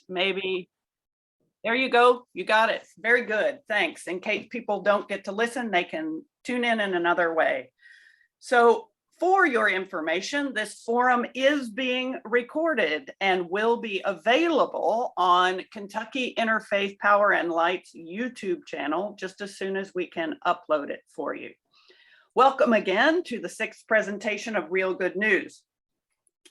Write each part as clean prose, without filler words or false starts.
maybe. There you go. You got it. Very good. Thanks. In case people don't get to listen, they can tune in another way. So for your information, this forum is being recorded and will be available on Kentucky Interfaith Power and Light's YouTube channel just as soon as we can upload it for you. Welcome again to the 6th presentation of Real Good News.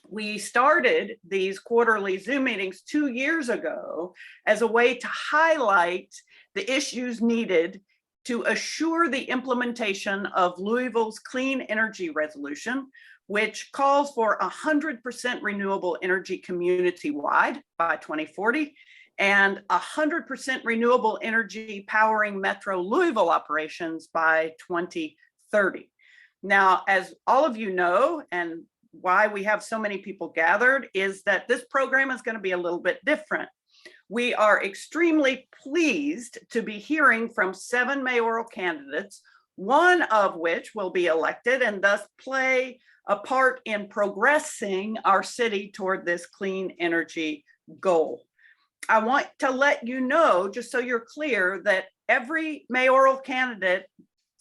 We started these quarterly Zoom meetings 2 years ago as a way to highlight the issues needed to assure the implementation of Louisville's clean energy resolution, which calls for 100% renewable energy community-wide by 2040 and 100% renewable energy powering Metro Louisville operations by 2030. Now, as all of you know, and why we have so many people gathered, is that this program is going to be a little bit different. We are extremely pleased to be hearing from 7 mayoral candidates, one of which will be elected and thus play a part in progressing our city toward this clean energy goal. I want to let you know, just so you're clear, that every mayoral candidate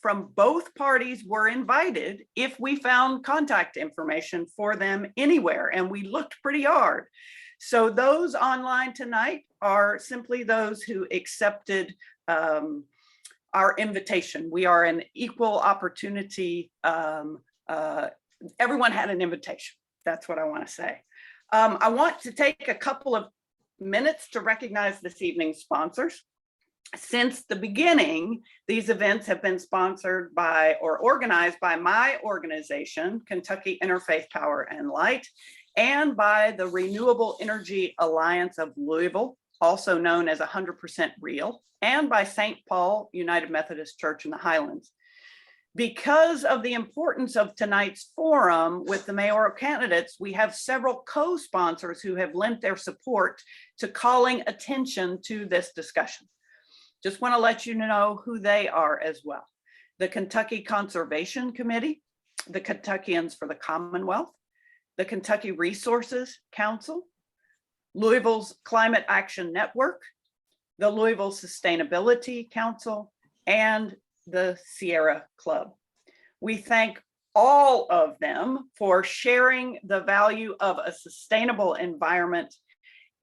from both parties were invited if we found contact information for them anywhere, and we looked pretty hard. So those online tonight are simply those who accepted our invitation. We are an equal opportunity. Everyone had an invitation. That's what I want to say. I want to take a couple of minutes to recognize this evening's sponsors. Since the beginning, these events have been sponsored by or organized by my organization, Kentucky Interfaith Power and Light, and by the Renewable Energy Alliance of Louisville, also known as 100% Real, and by St. Paul United Methodist Church in the Highlands. Because of the importance of tonight's forum with the mayoral candidates, we have several co-sponsors who have lent their support to calling attention to this discussion. Just want to let you know who they are as well. The Kentucky Conservation Committee, the Kentuckians for the Commonwealth, the Kentucky Resources Council, Louisville's Climate Action Network, the Louisville Sustainability Council, and the Sierra Club. We thank all of them for sharing the value of a sustainable environment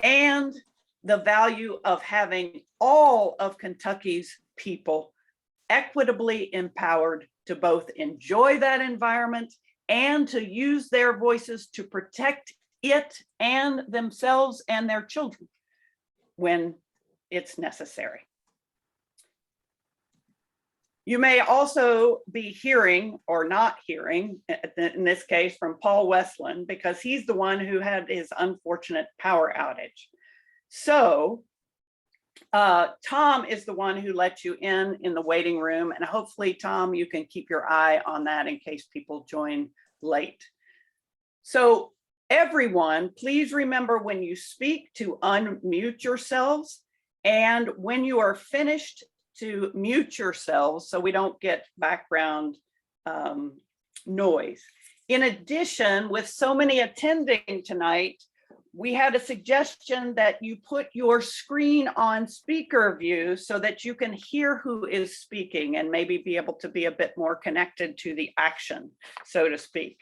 and the value of having all of Kentucky's people equitably empowered to both enjoy that environment and to use their voices to protect it and themselves and their children when it's necessary. You may also be hearing or not hearing, in this case, from Paul Westland, because he's the one who had his unfortunate power outage. So Tom is the one who let you in the waiting room, and hopefully, Tom, you can keep your eye on that in case people join late. So everyone, please remember when you speak to unmute yourselves, and when you are finished to mute yourselves so we don't get background noise. In addition, with so many attending tonight, we had a suggestion that you put your screen on speaker view so that you can hear who is speaking and maybe be able to be a bit more connected to the action, so to speak.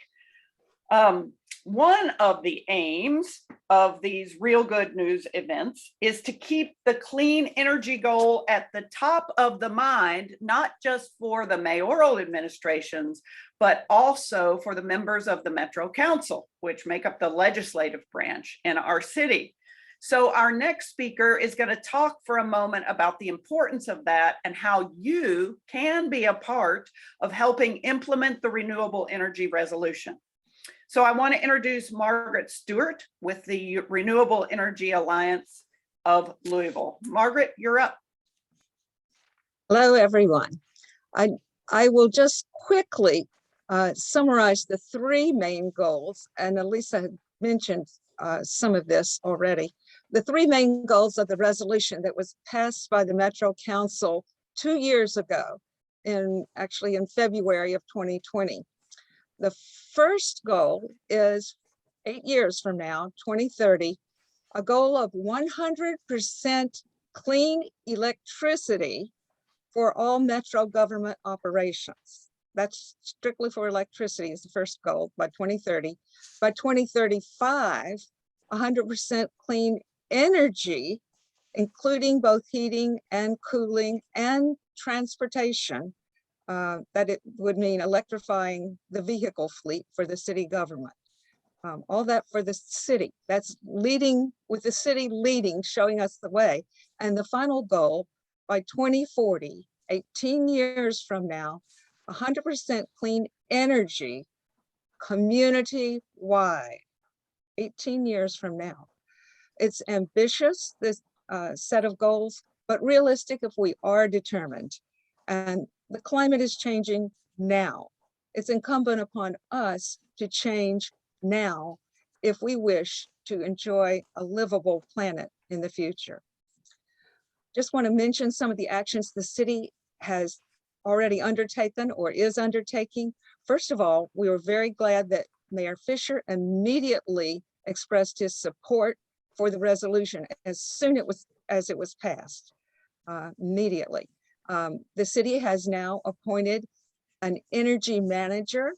One of the aims of these Real Good News events is to keep the clean energy goal at the top of the mind, not just for the mayoral administrations, but also for the members of the Metro Council, which make up the legislative branch in our city. So our next speaker is going to talk for a moment about the importance of that and how you can be a part of helping implement the renewable energy resolution. So I want to introduce Margaret Stewart with the Renewable Energy Alliance of Louisville. Margaret, you're up. Hello, everyone. I will just quickly summarize the 3 main goals, and Elisa had mentioned some of this already. The 3 main goals of the resolution that was passed by the Metro Council 2 years ago, actually in February of 2020. The first goal is 8 years from now, 2030, a goal of 100% clean electricity for all metro government operations. That's strictly for electricity is the first goal by 2030. By 2035, 100% clean energy, including both heating and cooling and transportation, that it would mean electrifying the vehicle fleet for the city government. All that for the city. That's leading with the city leading, showing us the way. And the final goal by 2040, 18 years from now, 100% clean energy community-wide, 18 years from now. It's ambitious, this set of goals, but realistic if we are determined. And the climate is changing now. It's incumbent upon us to change now if we wish to enjoy a livable planet in the future. Just want to mention some of the actions the city has already undertaken or is undertaking. First of all, we were very glad that Mayor Fisher immediately expressed his support for the resolution as soon as it was passed, immediately. The city has now appointed an energy manager,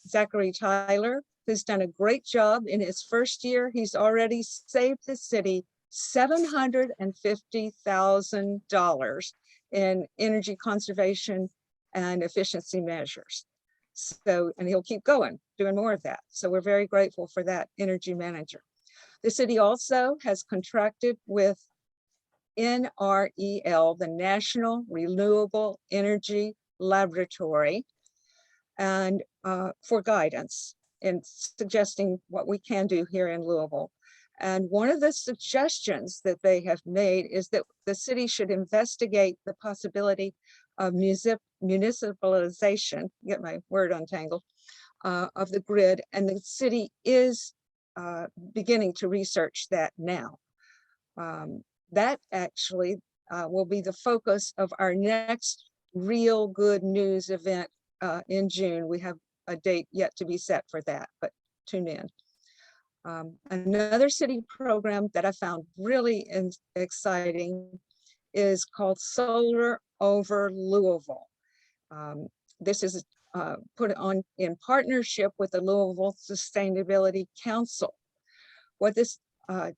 Zachary Tyler, who's done a great job in his first year. He's already saved the city $750,000 in energy conservation and efficiency measures. So, and he'll keep going, doing more of that. So we're very grateful for that energy manager. The city also has contracted with NREL, the National Renewable Energy Laboratory, and for guidance in suggesting what we can do here in Louisville. And one of the suggestions that they have made is that the city should investigate the possibility of municipalization, get my word untangled, of the grid. And the city is beginning to research that now. That actually will be the focus of our next Real Good News event in June. We have a date yet to be set for that, but tune in. Another city program that I found really exciting is called Solar Over Louisville. This is put on in partnership with the Louisville Sustainability Council. What this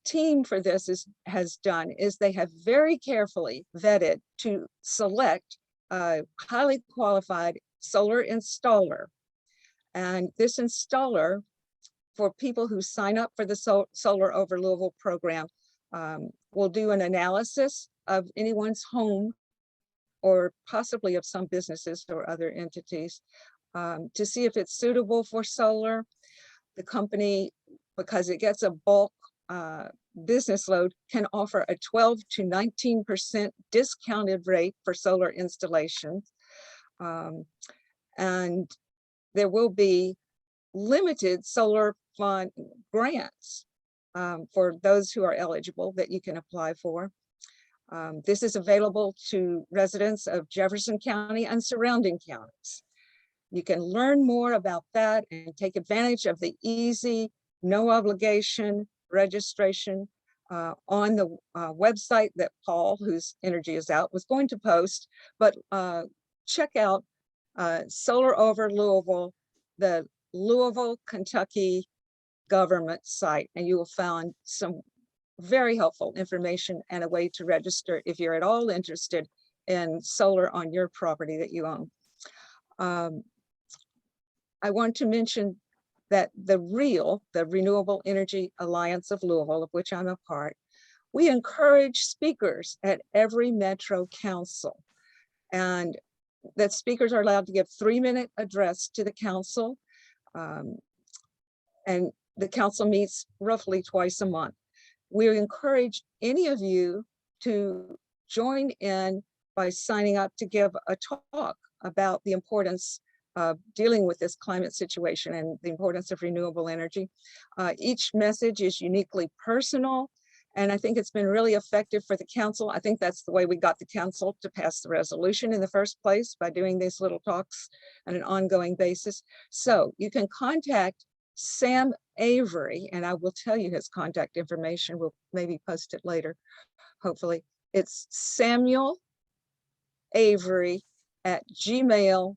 team for this has done is they have very carefully vetted to select a highly qualified solar installer. And this installer, for people who sign up for the Solar Over Louisville program, will do an analysis of anyone's home or possibly of some businesses or other entities to see if it's suitable for solar. The company, because it gets a bulk business load, can offer a 12 to 19% discounted rate for solar installations. And there will be limited solar fund grants for those who are eligible that you can apply for. This is available to residents of Jefferson County and surrounding counties. You can learn more about that and take advantage of the easy, no obligation registration on the website that Paul, whose energy is out, was going to post. But check out Solar Over Louisville, the Louisville, Kentucky government site, and you will find some very helpful information and a way to register if you're at all interested in solar on your property that you own. I want to mention that the Renewable Energy Alliance of Louisville, of which I'm a part, we encourage speakers at every Metro Council, and that speakers are allowed to give 3-minute address to the council. And the council meets roughly twice a month. We encourage any of you to join in by signing up to give a talk about the importance of dealing with this climate situation and the importance of renewable energy. Each message is uniquely personal, and I think it's been really effective for the council. I think that's the way we got the council to pass the resolution in the first place, by doing these little talks on an ongoing basis. So you can contact Sam Avery, and I will tell you his contact information. We'll maybe post it later, hopefully. It's Samuel Avery at gmail.com.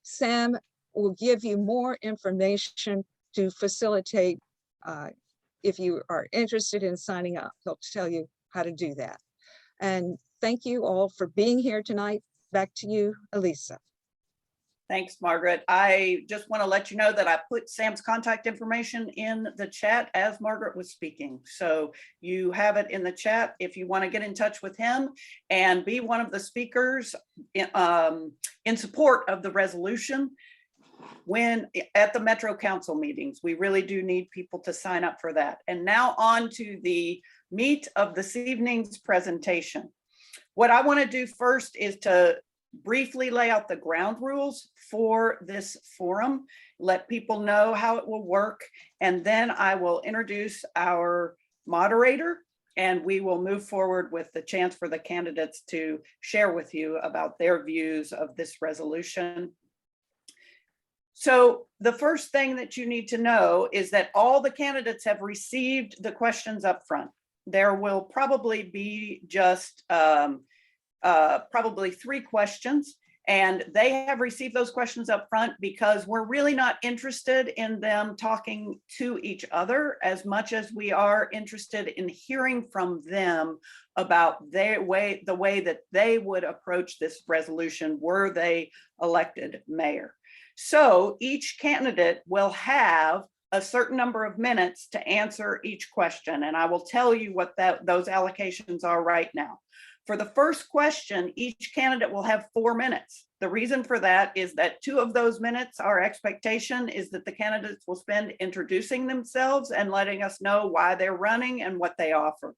Sam will give you more information to facilitate if you are interested in signing up. He'll tell you how to do that. And thank you all for being here tonight. Back to you, Elisa. Thanks, Margaret. I just want to let you know that I put Sam's contact information in the chat as Margaret was speaking. So you have it in the chat if you want to get in touch with him and be one of the speakers in support of the resolution when at the Metro Council meetings. We really do need people to sign up for that. And now on to the meat of this evening's presentation. What I want to do first is to briefly lay out the ground rules for this forum, let people know how it will work, and then I will introduce our moderator and we will move forward with the chance for the candidates to share with you about their views of this resolution. So the first thing that you need to know is that all the candidates have received the questions up front. There will probably be just probably 3 questions, and they have received those questions up front because we're really not interested in them talking to each other as much as we are interested in hearing from them about the way that they would approach this resolution were they elected mayor. So each candidate will have a certain number of minutes to answer each question, and I will tell you what those allocations are right now. For the first question, each candidate will have 4 minutes. The reason for that is that 2 of those minutes, our expectation is that the candidates will spend introducing themselves and letting us know why they're running and what they offer.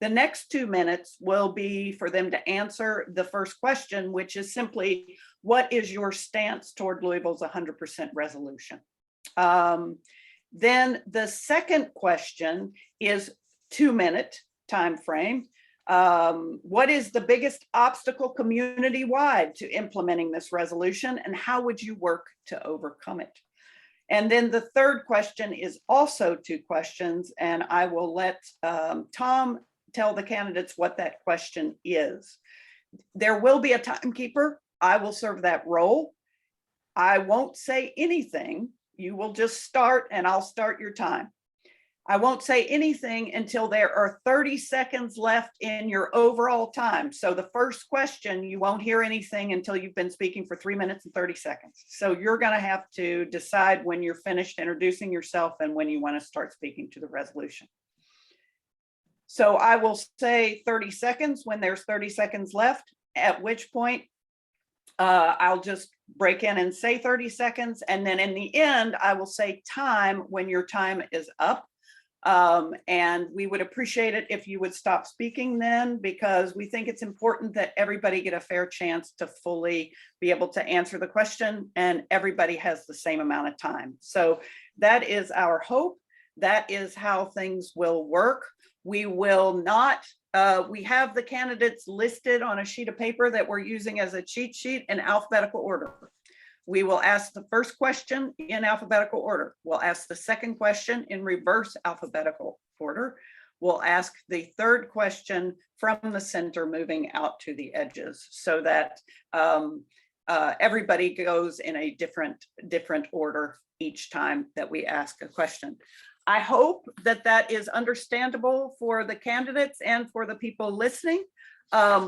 The next 2 minutes will be for them to answer the first question, which is simply, what is your stance toward Louisville's 100% resolution? Then the second question is 2-minute time frame. What is the biggest obstacle community-wide to implementing this resolution, and how would you work to overcome it? And then the third question is also 2 questions, and I will let Tom tell the candidates what that question is. There will be a timekeeper. I will serve that role. I won't say anything. You will just start and I'll start your time. I won't say anything until there are 30 seconds left in your overall time. So the first question, you won't hear anything until you've been speaking for 3 minutes and 30 seconds. So you're going to have to decide when you're finished introducing yourself and when you want to start speaking to the resolution. So I will say 30 seconds when there's 30 seconds left, at which point I'll just break in and say 30 seconds. And then in the end, I will say time when your time is up. And we would appreciate it if you would stop speaking then, because we think it's important that everybody get a fair chance to fully be able to answer the question, and everybody has the same amount of time. So that is our hope. That is how things will work. We will not, we have the candidates listed on a sheet of paper that we're using as a cheat sheet in alphabetical order. We will ask the first question in alphabetical order. We'll ask the second question in reverse alphabetical order. We'll ask the third question from the center moving out to the edges so that everybody goes in a different order each time that we ask a question. I hope that that is understandable for the candidates and for the people listening.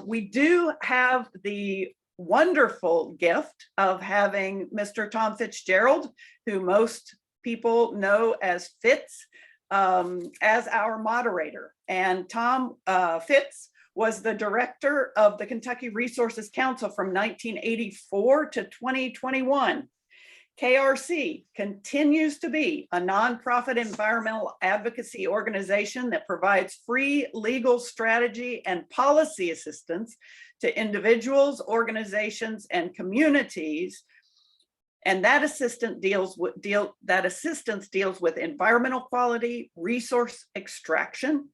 We do have the wonderful gift of having Mr. Tom Fitzgerald, who most people know as Fitz, as our moderator. And Tom Fitz was the director of the Kentucky Resources Council from 1984 to 2021. KRC continues to be a nonprofit environmental advocacy organization that provides free legal strategy and policy assistance to individuals, organizations, and communities. And that assistance deals with environmental quality, resource extraction,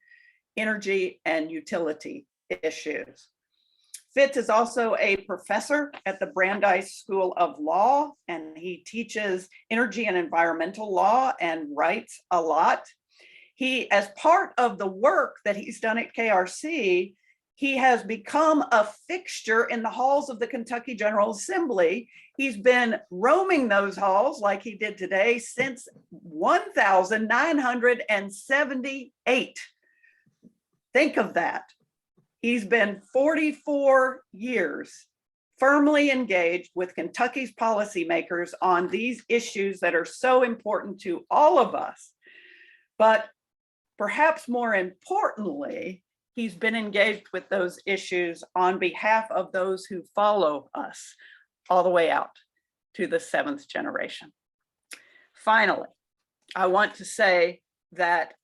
energy, and utility issues. Fitz is also a professor at the Brandeis School of Law, and he teaches energy and environmental law and writes a lot. He, as part of the work that he's done at KRC, he has become a fixture in the halls of the Kentucky General Assembly. He's been roaming those halls like he did today since 1978. Think of that. He's been 44 years firmly engaged with Kentucky's policymakers on these issues that are so important to all of us. But perhaps more importantly, he's been engaged with those issues on behalf of those who follow us all the way out to the 7th generation. Finally, I want to say that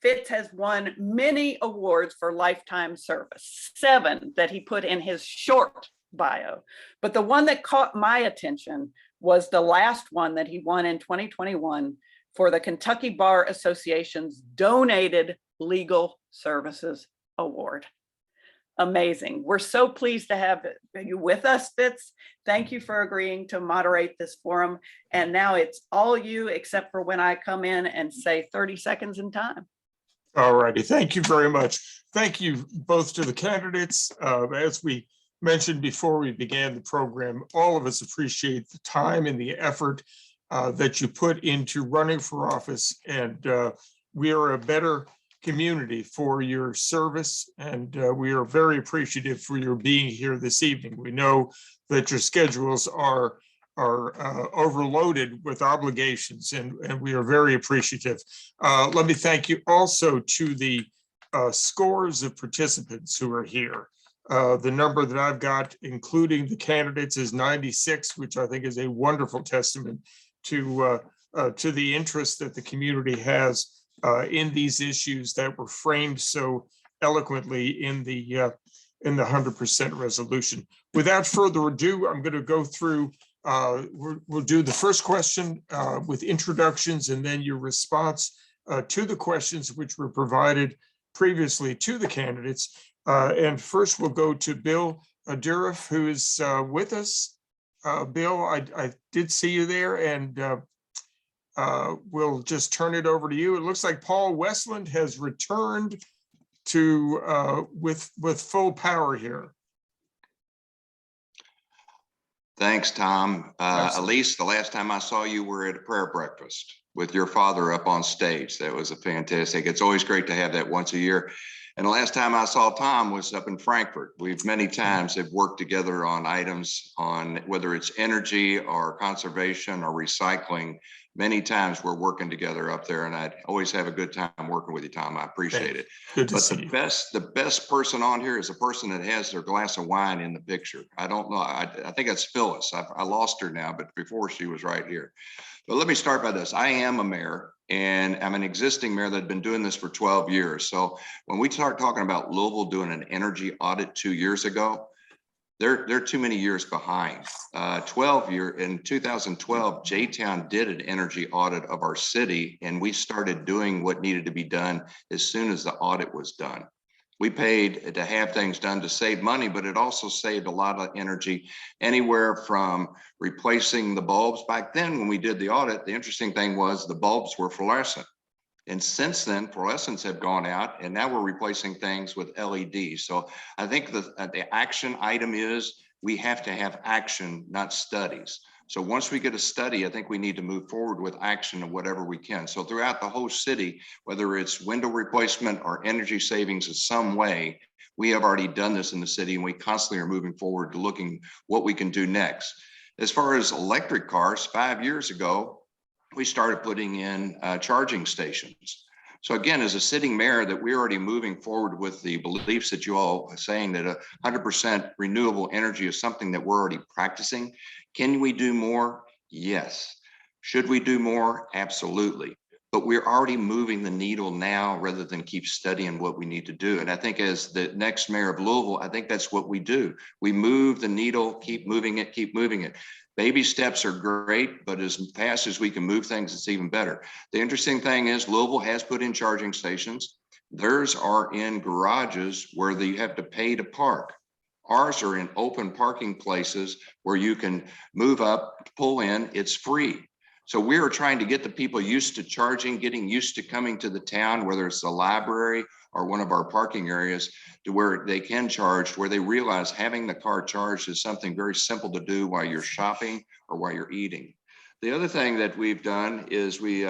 Fitz has won many awards for lifetime service, 7 that he put in his short bio. But the one that caught my attention was the last one that he won in 2021 for the Kentucky Bar Association's Donated Legal Services Award. Amazing. We're so pleased to have you with us, Fitz. Thank you for agreeing to moderate this forum. And now it's all you, except for when I come in and say 30 seconds in time. All righty. Thank you very much. Thank you both to the candidates. As we mentioned before we began the program, all of us appreciate the time and the effort that you put into running for office. And we are a better community for your service. And we are very appreciative for your being here this evening. We know that your schedules are overloaded with obligations, and we are very appreciative. Let me thank you also to the scores of participants who are here. The number that I've got, including the candidates, is 96, which I think is a wonderful testament to the interest that the community has in these issues that were framed so eloquently in the 100% resolution. Without further ado, I'm going to go through. We'll do the first question with introductions and then your response to the questions which were provided previously to the candidates. And first we'll go to Bill Dourif, who is with us. Bill, I did see you there, and we'll just turn it over to you. It looks like Paul Westland has returned to with full power here. Thanks, Tom. Elise, the last time I saw you were at a prayer breakfast with your father up on stage. That was a fantastic. It's always great to have that once a year. And the last time I saw Tom was up in Frankfurt. We've many times have worked together on items on whether it's energy or conservation or recycling. Many times we're working together up there, and I always have a good time working with you, Tom. I appreciate it. Good to but see you. The best person on here is a person that has their glass of wine in the picture. I don't know. I think it's Phyllis. I lost her now, but before she was right here. But let me start by this. I am a mayor, and I'm an existing mayor that's been doing this for 12 years. So when we start talking about Louisville doing an energy audit 2 years ago, they're too many years behind. In 2012, J-Town did an energy audit of our city, and we started doing what needed to be done as soon as the audit was done. We paid to have things done to save money, but it also saved a lot of energy, anywhere from replacing the bulbs. Back then, when we did the audit, the interesting thing was the bulbs were fluorescent. And since then, fluorescents have gone out, and now we're replacing things with LEDs. So I think the action item is we have to have action, not studies. So once we get a study, I think we need to move forward with action of whatever we can. So throughout the whole city, whether it's window replacement or energy savings in some way, we have already done this in the city, and we constantly are moving forward to looking what we can do next. As far as electric cars, 5 years ago, we started putting in charging stations. So again, as a sitting mayor, that we're already moving forward with the beliefs that you all are saying that 100% renewable energy is something that we're already practicing. Can we do more? Yes. Should we do more? Absolutely. But we're already moving the needle now rather than keep studying what we need to do. And I think as the next mayor of Louisville, I think that's what we do. We move the needle, keep moving it, keep moving it. Baby steps are great, but as fast as we can move things, it's even better. The interesting thing is Louisville has put in charging stations. Theirs are in garages where you have to pay to park. Ours are in open parking places where you can move up, pull in, it's free. So we are trying to get the people used to charging, getting used to coming to the town, whether it's the library or one of our parking areas, to where they can charge, where they realize having the car charged is something very simple to do while you're shopping or while you're eating. The other thing that we've done is we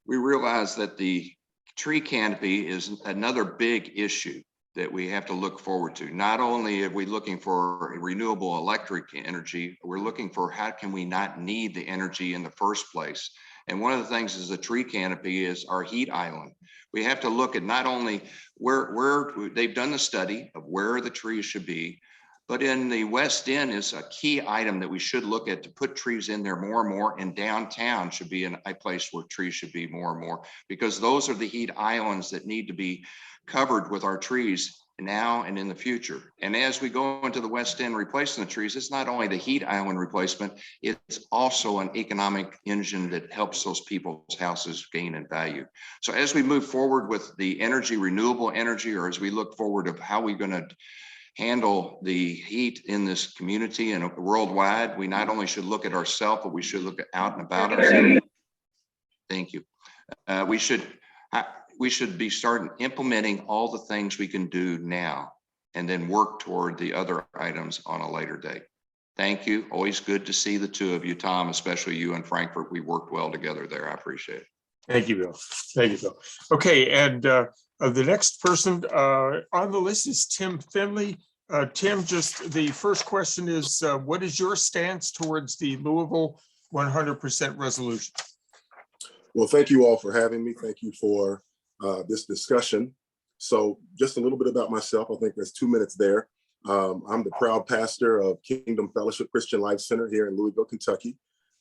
realize that the tree canopy is another big issue that we have to look forward to. Not only are we looking for renewable electric energy, we're looking for how can we not need the energy in the first place. And one of the things is the tree canopy is our heat island. We have to look at not only where they've done the study of where the trees should be, but in the West End is a key item that we should look at to put trees in there more and more, and downtown should be a place where trees should be more and more, because those are the heat islands that need to be covered with our trees now and in the future. And as we go into the West End replacing the trees, it's not only the heat island replacement, it's also an economic engine that helps those people's houses gain in value. So as we move forward with the energy, renewable energy, or as we look forward of how we're going to handle the heat in this community and worldwide, we not only should look at ourselves, but we should look out and about ourselves. Thank you. We should be starting implementing all the things we can do now and then work toward the other items on a later date. Thank you. Always good to see the two of you, Tom, especially you in Frankfurt. We worked well together there. I appreciate it. Thank you, Bill. Thank you, Bill. Okay, and the next person on the list is Tim Finley. Tim, just the first question is, what is your stance towards the Louisville 100% resolution? Well, thank you all for having me. Thank you for this discussion. So just a little bit about myself. I think there's 2 minutes there. I'm the proud pastor of Kingdom Fellowship Christian Life Center here in Louisville, Kentucky.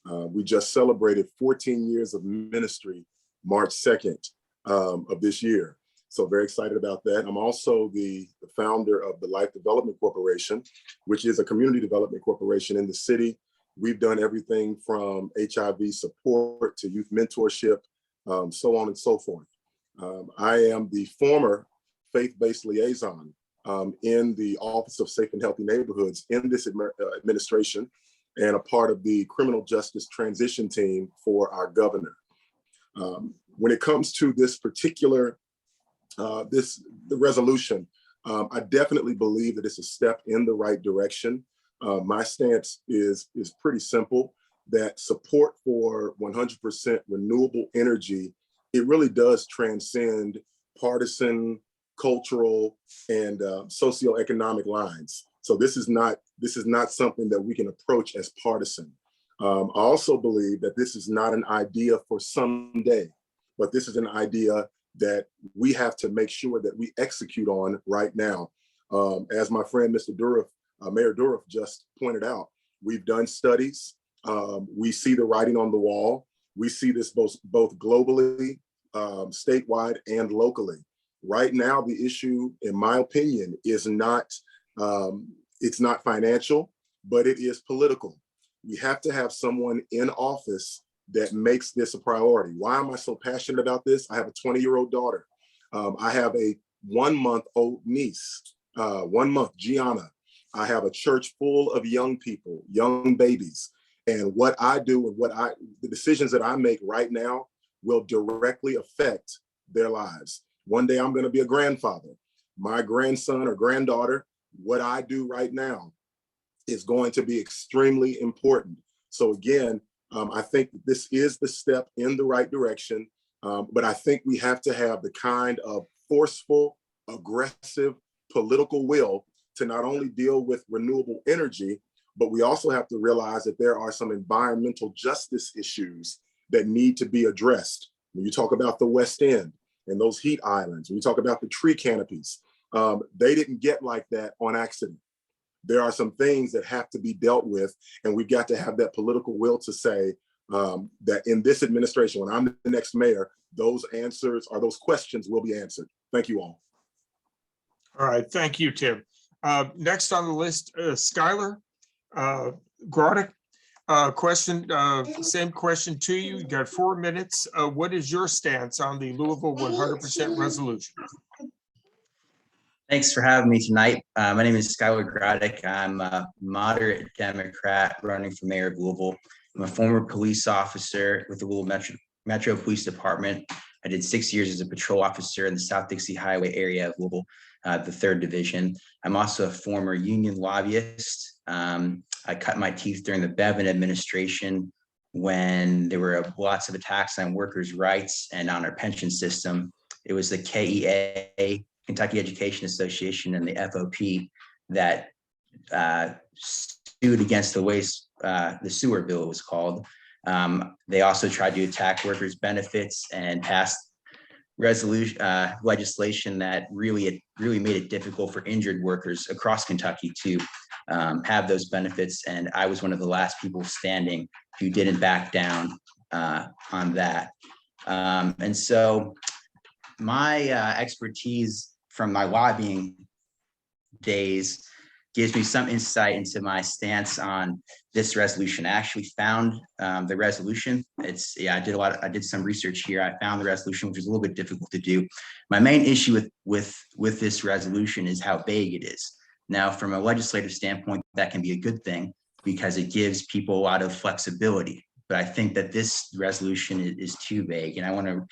We just celebrated 14 years of ministry, March 2nd of this year. So very excited about that. I'm also the founder of the Life Development Corporation, which is a community development corporation in the city. We've done everything from HIV support to youth mentorship, so on and so forth. I am the former faith-based liaison in the Office of Safe and Healthy Neighborhoods in this administration, and a part of the criminal justice transition team for our governor. When it comes to this particular, the resolution, I definitely believe that it's a step in the right direction. My stance is pretty simple, that support for 100% renewable energy, it really does transcend partisan, cultural, and socioeconomic lines. So this is not something that we can approach as partisan. I also believe that this is not an idea for someday, but this is an idea that we have to make sure that we execute on right now. As my friend, Mr. Dourif, Mayor Dourif just pointed out, we've done studies. We see the writing on the wall. We see this both globally, statewide, and locally. Right now, the issue, in my opinion, is not, it's not financial, but it is political. We have to have someone in office that makes this a priority. Why am I so passionate about this? I have a 20-year-old daughter. I have a 1-month-old niece, 1 month, Gianna. I have a church full of young people, young babies. And what I do and the decisions that I make right now will directly affect their lives. One day I'm going to be a grandfather. My grandson or granddaughter, what I do right now is going to be extremely important. So again, I think that this is the step in the right direction, but I think we have to have the kind of forceful, aggressive political will to not only deal with renewable energy, but we also have to realize that there are some environmental justice issues that need to be addressed. When you talk about the West End and those heat islands, when you talk about the tree canopies, they didn't get like that on accident. There are some things that have to be dealt with, and we've got to have that political will to say that in this administration, when I'm the next mayor, those answers or those questions will be answered. Thank you all. All right, thank you, Tim. Next on the list, Skylar Grodick. Same question to you. You got 4 minutes. What is your stance on the Louisville 100% resolution? Thanks for having me tonight. My name is Skylar Graddick. I'm a moderate Democrat running for mayor of Louisville. I'm a former police officer with the Louisville Metro Police Department. I did 6 years as a patrol officer in the South Dixie Highway area of Louisville, the 3rd Division. I'm also a former union lobbyist. I cut my teeth during the Bevin administration when there were lots of attacks on workers' rights and on our pension system. It was the KEA, Kentucky Education Association, and the FOP that sued against the sewer bill, it was called. They also tried to attack workers' benefits and passed legislation that really made it difficult for injured workers across Kentucky to have those benefits. And I was one of the last people standing who didn't back down on that. And so my expertise from my lobbying days gives me some insight into my stance on this resolution. I actually found the resolution. I did some research here. I found the resolution, which is a little bit difficult to do. My main issue with this resolution is how vague it is. Now, from a legislative standpoint, that can be a good thing because it gives people a lot of flexibility. But I think that this resolution is too vague. And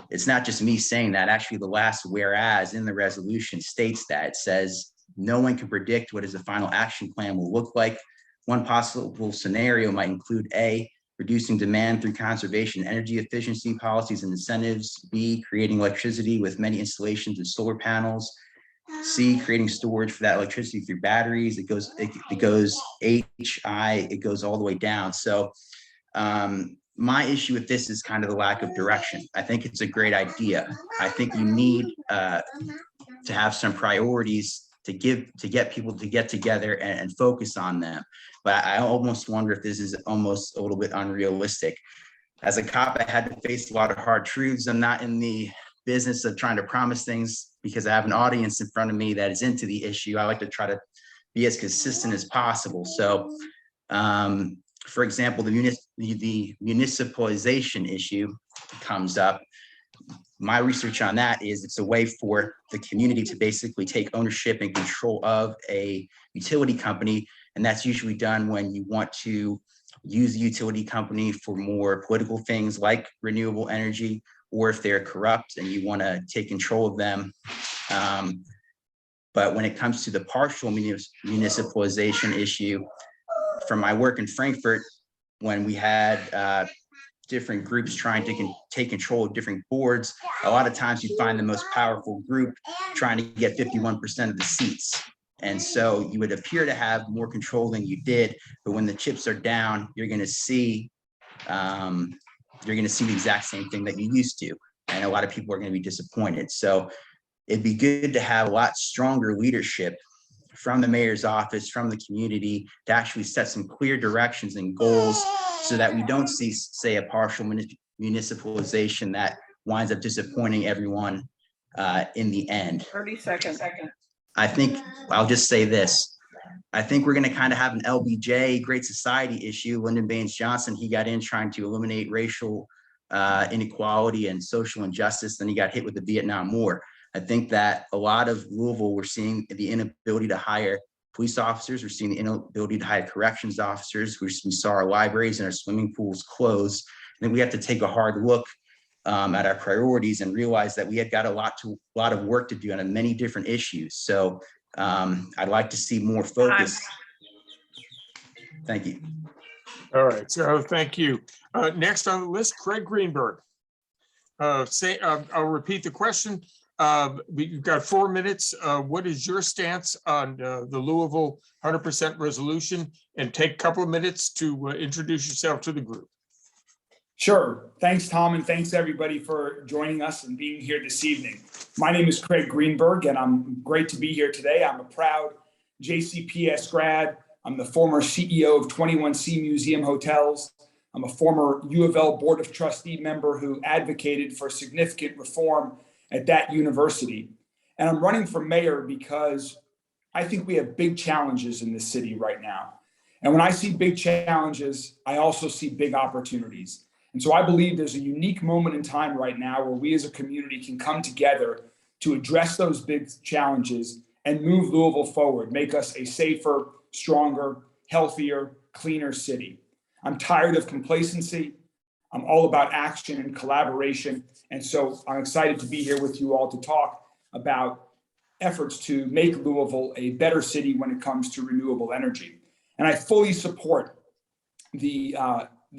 it's not just me saying that. Actually, the last whereas in the resolution states that. It says, no one can predict what the final action plan will look like. One possible scenario might include A, reducing demand through conservation energy efficiency policies and incentives. B, creating electricity with many installations of solar panels. C, creating storage for that electricity through batteries. It goes H, I, it goes all the way down. So my issue with this is kind of the lack of direction. I think it's a great idea. I think you need to have some priorities to get people to get together and focus on them. But I almost wonder if this is almost a little bit unrealistic. As a cop, I had to face a lot of hard truths. I'm not in the business of trying to promise things because I have an audience in front of me that is into the issue. I like to try to be as consistent as possible. So, for example, the municipalization issue comes up. My research on that is it's a way for the community to basically take ownership and control of a utility company. And that's usually done when you want to use the utility company for more political things like renewable energy, or if they're corrupt and you want to take control of them. But when it comes to the partial municipalization issue, from my work in Frankfurt, when we had different groups trying to take control of different boards, a lot of times you find the most powerful group trying to get 51% of the seats. And so you would appear to have more control than you did, but when the chips are down, you're going to see the exact same thing that you used to. And a lot of people are going to be disappointed. So it'd be good to have a lot stronger leadership from the mayor's office, from the community, to actually set some clear directions and goals so that we don't see, say, a partial municipalization that winds up disappointing everyone in the end. 30 seconds. I think I'll just say this. I think we're going to kind of have an LBJ, Great Society issue. Lyndon Baines Johnson, he got in trying to eliminate racial inequality and social injustice. Then he got hit with the Vietnam War. I think that a lot of Louisville, we're seeing the inability to hire police officers. We're seeing the inability to hire corrections officers. We saw our libraries and our swimming pools closed. I think we have to take a hard look at our priorities and realize that we have got a lot of work to do on many different issues. So I'd like to see more focus. Thank you. All right, so thank you. Next on the list, Craig Greenberg. I'll repeat the question. You've got 4 minutes. What is your stance on the Louisville 100% resolution? And take a couple of minutes to introduce yourself to the group. Sure. Thanks, Tom, and thanks everybody for joining us and being here this evening. My name is Craig Greenberg, and I'm great to be here today. I'm a proud JCPS grad. I'm the former CEO of 21C Museum Hotels. I'm a former U of L Board of Trustee member who advocated for significant reform at that university. And I'm running for mayor because I think we have big challenges in this city right now. And when I see big challenges, I also see big opportunities. And so I believe there's a unique moment in time right now where we as a community can come together to address those big challenges and move Louisville forward, make us a safer, stronger, healthier, cleaner city. I'm tired of complacency. I'm all about action and collaboration. And so I'm excited to be here with you all to talk about efforts to make Louisville a better city when it comes to renewable energy. And I fully support the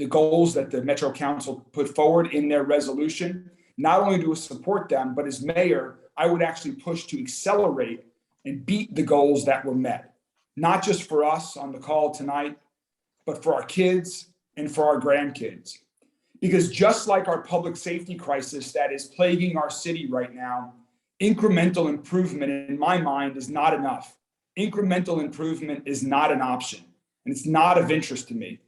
goals that the Metro Council put forward in their resolution. Not only do I support them, but as mayor, I would actually push to accelerate and beat the goals that were met, not just for us on the call tonight, but for our kids and for our grandkids. Because just like our public safety crisis that is plaguing our city right now, incremental improvement in my mind is not enough. Incremental improvement is not an option, and it's not of interest to me.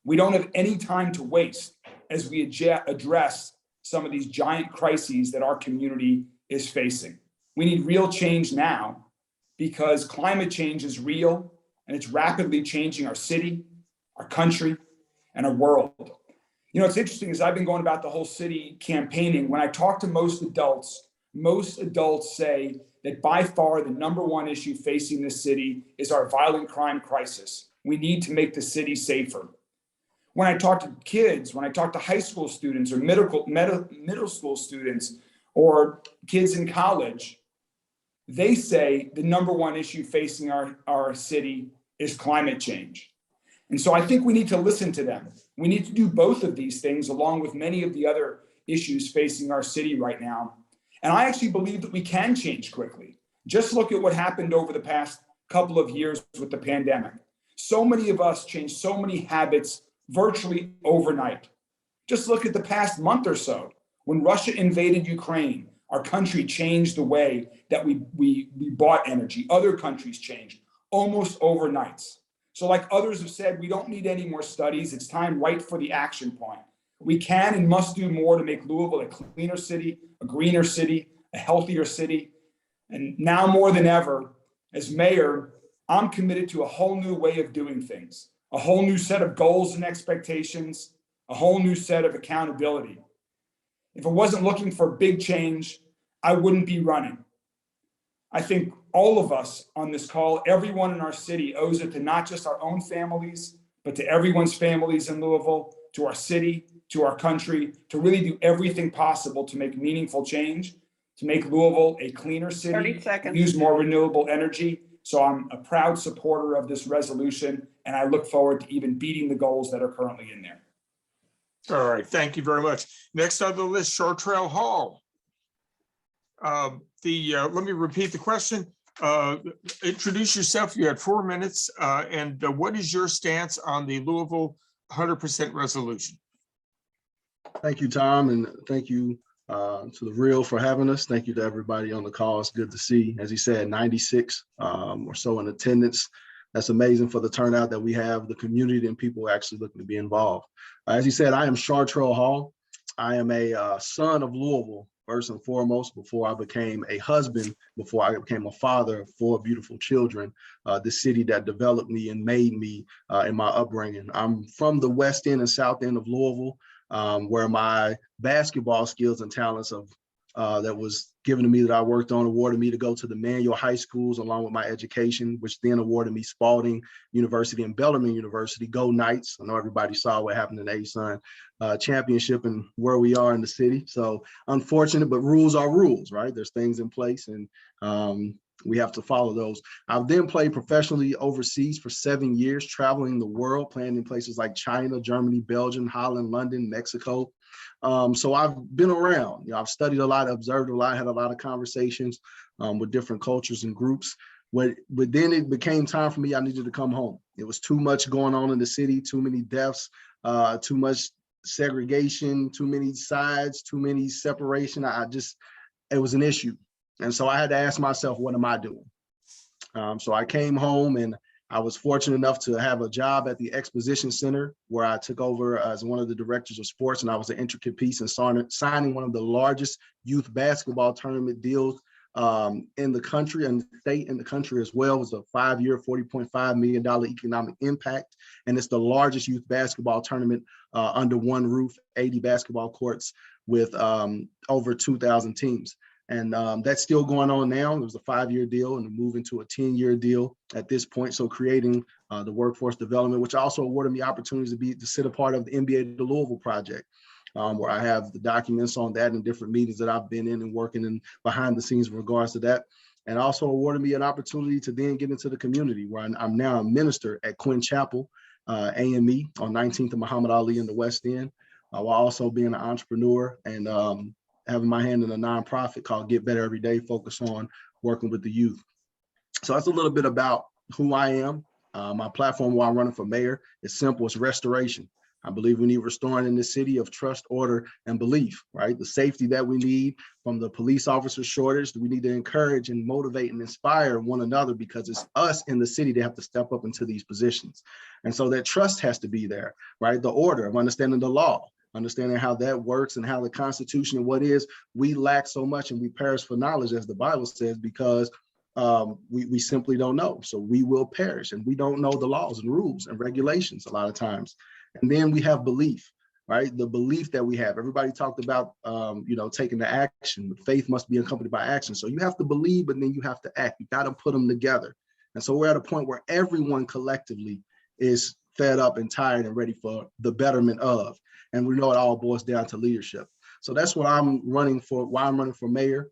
We don't have any time to waste as we address some of these giant crises that our community is facing. We need real change now because climate change is real and it's rapidly changing our city, our country, and our world. You know, it's interesting as I've been going about the whole city campaigning, when I talk to most adults say that by far the number one issue facing this city is our violent crime crisis. We need to make the city safer. When I talk to kids, when I talk to high school students or middle school students or kids in college, they say the number one issue facing our city is climate change. And so I think we need to listen to them. We need to do both of these things along with many of the other issues facing our city right now. And I actually believe that we can change quickly. Just look at what happened over the past couple of years with the pandemic. So many of us changed so many habits virtually overnight. Just look at the past month or so. When Russia invaded Ukraine, our country changed the way that we bought energy. Other countries changed almost overnight. So like others have said, we don't need any more studies. It's time right for the action point. We can and must do more to make Louisville a cleaner city, a greener city, a healthier city. And now more than ever, as mayor, I'm committed to a whole new way of doing things, a whole new set of goals and expectations, a whole new set of accountability. If I wasn't looking for big change, I wouldn't be running. I think all of us on this call, everyone in our city owes it to not just our own families, but to everyone's families in Louisville, to our city, to our country, to really do everything possible to make meaningful change, to make Louisville a cleaner city, 30 seconds. use more renewable energy. So I'm a proud supporter of this resolution, and I look forward to even beating the goals that are currently in there. All right, thank you very much. Next on the list, Shortrell Hall. Let me repeat the question. Introduce yourself. You had 4 minutes. And what is your stance on the Louisville 100% resolution? Thank you, Tom, and thank you to the Real for having us. Thank you to everybody on the call. It's good to see, as he said, 96 or so in attendance. That's amazing for the turnout that we have, the community and people actually looking to be involved. As he said, I am Shortrell Hall. I am a son of Louisville, first and foremost, before I became a husband, before I became a father of 4 beautiful children, the city that developed me and made me in my upbringing. I'm from the west end and south end of Louisville, where my basketball skills and talents of that was given to me that I worked on awarded me to go to the manual high schools along with my education, which then awarded me Spalding University and Bellarmine University. Go Knights. I know everybody saw what happened in the ASUN championship and where we are in the city. So unfortunate, but rules are rules, right? There's things in place and we have to follow those. I've then played professionally overseas for 7 years, traveling the world, playing in places like China, Germany, Belgium, Holland, London, Mexico. So I've been around, I've studied a lot, observed a lot, had a lot of conversations with different cultures and groups. But then it became time for me, I needed to come home. It was too much going on in the city, too many deaths, too much segregation, too many sides, too many separation. It was an issue. And so I had to ask myself, what am I doing? So I came home and I was fortunate enough to have a job at the Exposition Center where I took over as one of the directors of sports, and I was an intricate piece in signing one of the largest youth basketball tournament deals in the country and the state in the country as well. It was a 5-year, $40.5 million economic impact. And it's the largest youth basketball tournament under one roof, 80 basketball courts with over 2,000 teams. And that's still going on now. There was a 5-year deal and a move into a 10-year deal at this point. So creating the workforce development, which also awarded me opportunities to sit a part of the MBA to Louisville project, where I have the documents on that and different meetings that I've been in and working in behind the scenes in regards to that. And also awarded me an opportunity to then get into the community, where I'm now a minister at Quinn Chapel, AME on 19th and Muhammad Ali in the West End, while also being an entrepreneur and having my hand in a nonprofit called Get Better Every Day, focused on working with the youth. So that's a little bit about who I am. My platform while I'm running for mayor is simple. It's restoration. I believe we need restoring in this city of trust, order, and belief, right? The safety that we need from the police officer shortage. We need to encourage and motivate and inspire one another, because it's us in the city that have to step up into these positions. And so that trust has to be there, right? The order of understanding the law, understanding how that works and how the Constitution and what is, we lack so much and we perish for knowledge, as the Bible says, because we simply don't know. So we will perish, and we don't know the laws and rules and regulations a lot of times. And then we have belief, right? The belief that we have. Everybody talked about, taking the action. But faith must be accompanied by action. So you have to believe, but then you have to act. You got to put them together. And so we're at a point where everyone collectively is fed up and tired and ready for the betterment of. And we know it all boils down to leadership. So that's what I'm running for, why I'm running for mayor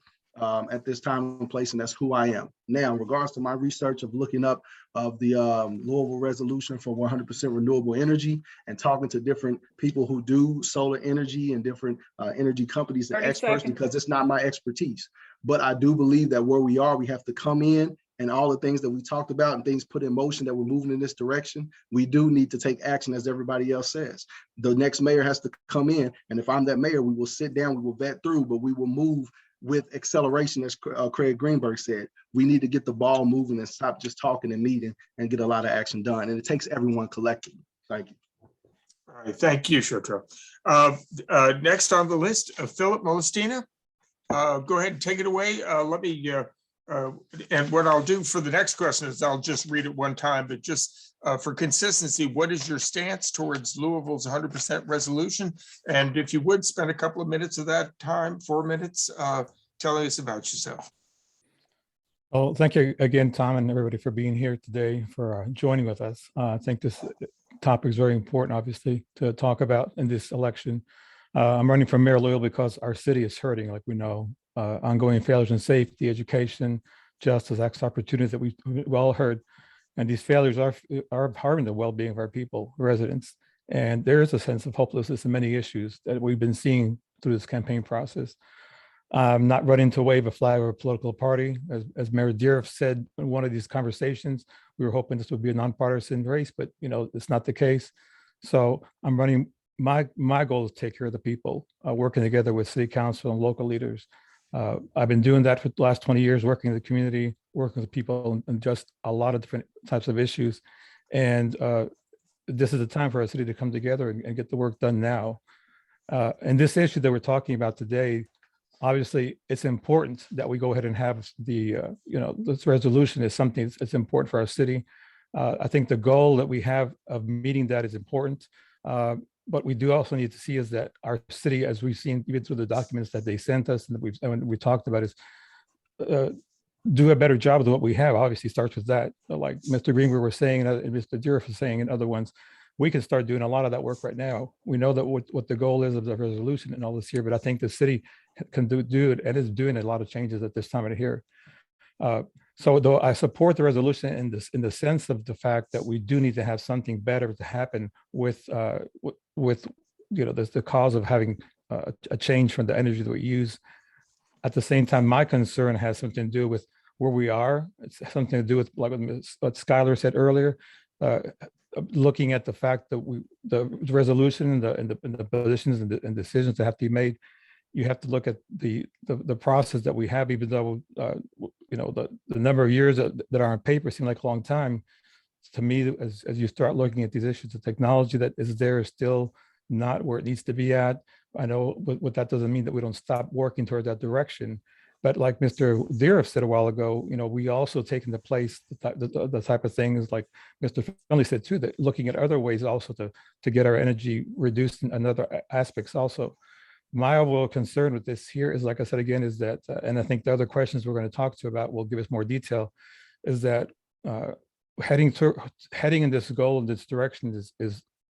at this time and place, and that's who I am. Now, in regards to my research of looking up of the Louisville resolution for 100% renewable energy and talking to different people who do solar energy and different energy companies and experts, because it's not my expertise. But I do believe that where we are, we have to come in, and all the things that we talked about and things put in motion that we're moving in this direction, we do need to take action, as everybody else says. The next mayor has to come in, and if I'm that mayor, we will sit down, we will vet through, but we will move with acceleration, as Craig Greenberg said. We need to get the ball moving and stop just talking and meeting and get a lot of action done. And it takes everyone collectively. Thank you. All right, thank you, Shotra. Next on the list, Philip Molestina. Go ahead and take it away. Let me, and what I'll do for the next question is I'll just read it one time, but just for consistency, what is your stance towards Louisville's 100% resolution? And if you would spend a couple of minutes of that time, 4 minutes, telling us about yourself. Well, thank you again, Tom, and everybody for being here today, for joining with us. I think this topic is very important, obviously, to talk about in this election. I'm running for mayor Louisville because our city is hurting, like we know. Ongoing failures in safety, education, justice, access, opportunities that we all heard. And these failures are harming the well-being of our people, residents. And there is a sense of hopelessness in many issues that we've been seeing through this campaign process. I'm not running to wave a flag of a political party. As Mayor Deere said in one of these conversations, we were hoping this would be a nonpartisan race, but it's not the case. So I'm running, my goal is to take care of the people, working together with city council and local leaders. I've been doing that for the last 20 years, working in the community, working with people and just a lot of different types of issues. And this is the time for our city to come together and get the work done now. And this issue that we're talking about today, obviously, it's important that we go ahead and have the, this resolution is something that's important for our city. I think the goal that we have of meeting that is important. But we do also need to see is that our city, as we've seen even through the documents that they sent us and that we talked about, is do a better job of what we have. Obviously starts with that. Like Mr. Greenberg was saying, and Mr. Deere was saying, and other ones, we can start doing a lot of that work right now. We know that what the goal is of the resolution and all this here, but I think the city can do it and is doing a lot of changes at this time of the year. So though I support the resolution in the sense of the fact that we do need to have something better to happen with the cause of having a change from the energy that we use. At the same time, my concern has something to do with where we are. It's something to do with like what Skylar said earlier, looking at the fact that the resolution and the positions and decisions that have to be made. You have to look at the process that we have, even though the number of years that are on paper seem like a long time. To me, as you start looking at these issues, the technology that is there is still not where it needs to be at. I know what that doesn't mean that we don't stop working toward that direction. But like Mr. Deere said a while ago, we also take into place the type of things like Mr. Finley said too, that looking at other ways also to get our energy reduced in other aspects also. My overall concern with this here is, like I said again, is that, and I think the other questions we're going to talk to about will give us more detail, is that heading in this goal in this direction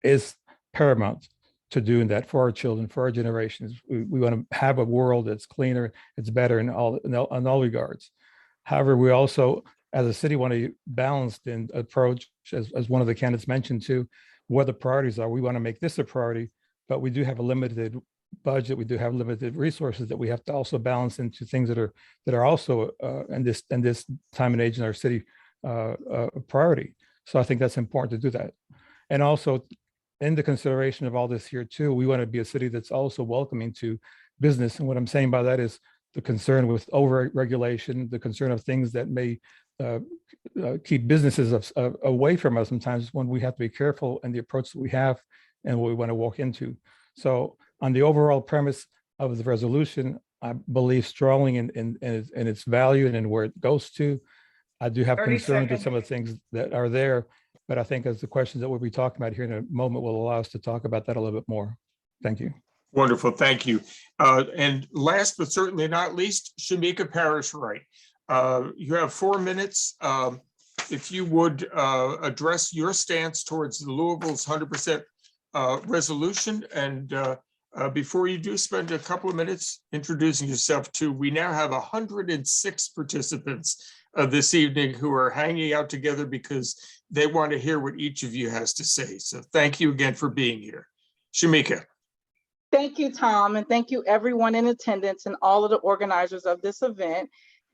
is paramount to doing that for our children, for our generations. We want to have a world that's cleaner, it's better in all regards. However, we also, as a city, want to balanced in approach, as one of the candidates mentioned too, what the priorities are. We want to make this a priority, but we do have a limited budget. We do have limited resources that we have to also balance into things that are also in this time and age in our city a priority. So I think that's important to do that. And also, in the consideration of all this here too, we want to be a city that's also welcoming to business. And what I'm saying by that is the concern with over-regulation, the concern of things that may keep businesses away from us sometimes, when we have to be careful in the approach that we have and what we want to walk into. So on the overall premise of the resolution, I believe strongly in its value and in where it goes to. I do have 30 concerns with seconds. some of the things that are there, but I think as the questions that we'll be talking about here in a moment will allow us to talk about that a little bit more. Thank you. Wonderful, thank you. And last but certainly not least, Shamika Parrish-Wright. You have 4 minutes. If you would address your stance towards the Louisville's 100% resolution, and before you do, spend a couple of minutes introducing yourself too. We now have 106 participants this evening who are hanging out together because they want to hear what each of you has to say. So thank you again for being here. Shamika. Thank you, Tom, and thank you everyone in attendance and all of the organizers of this event.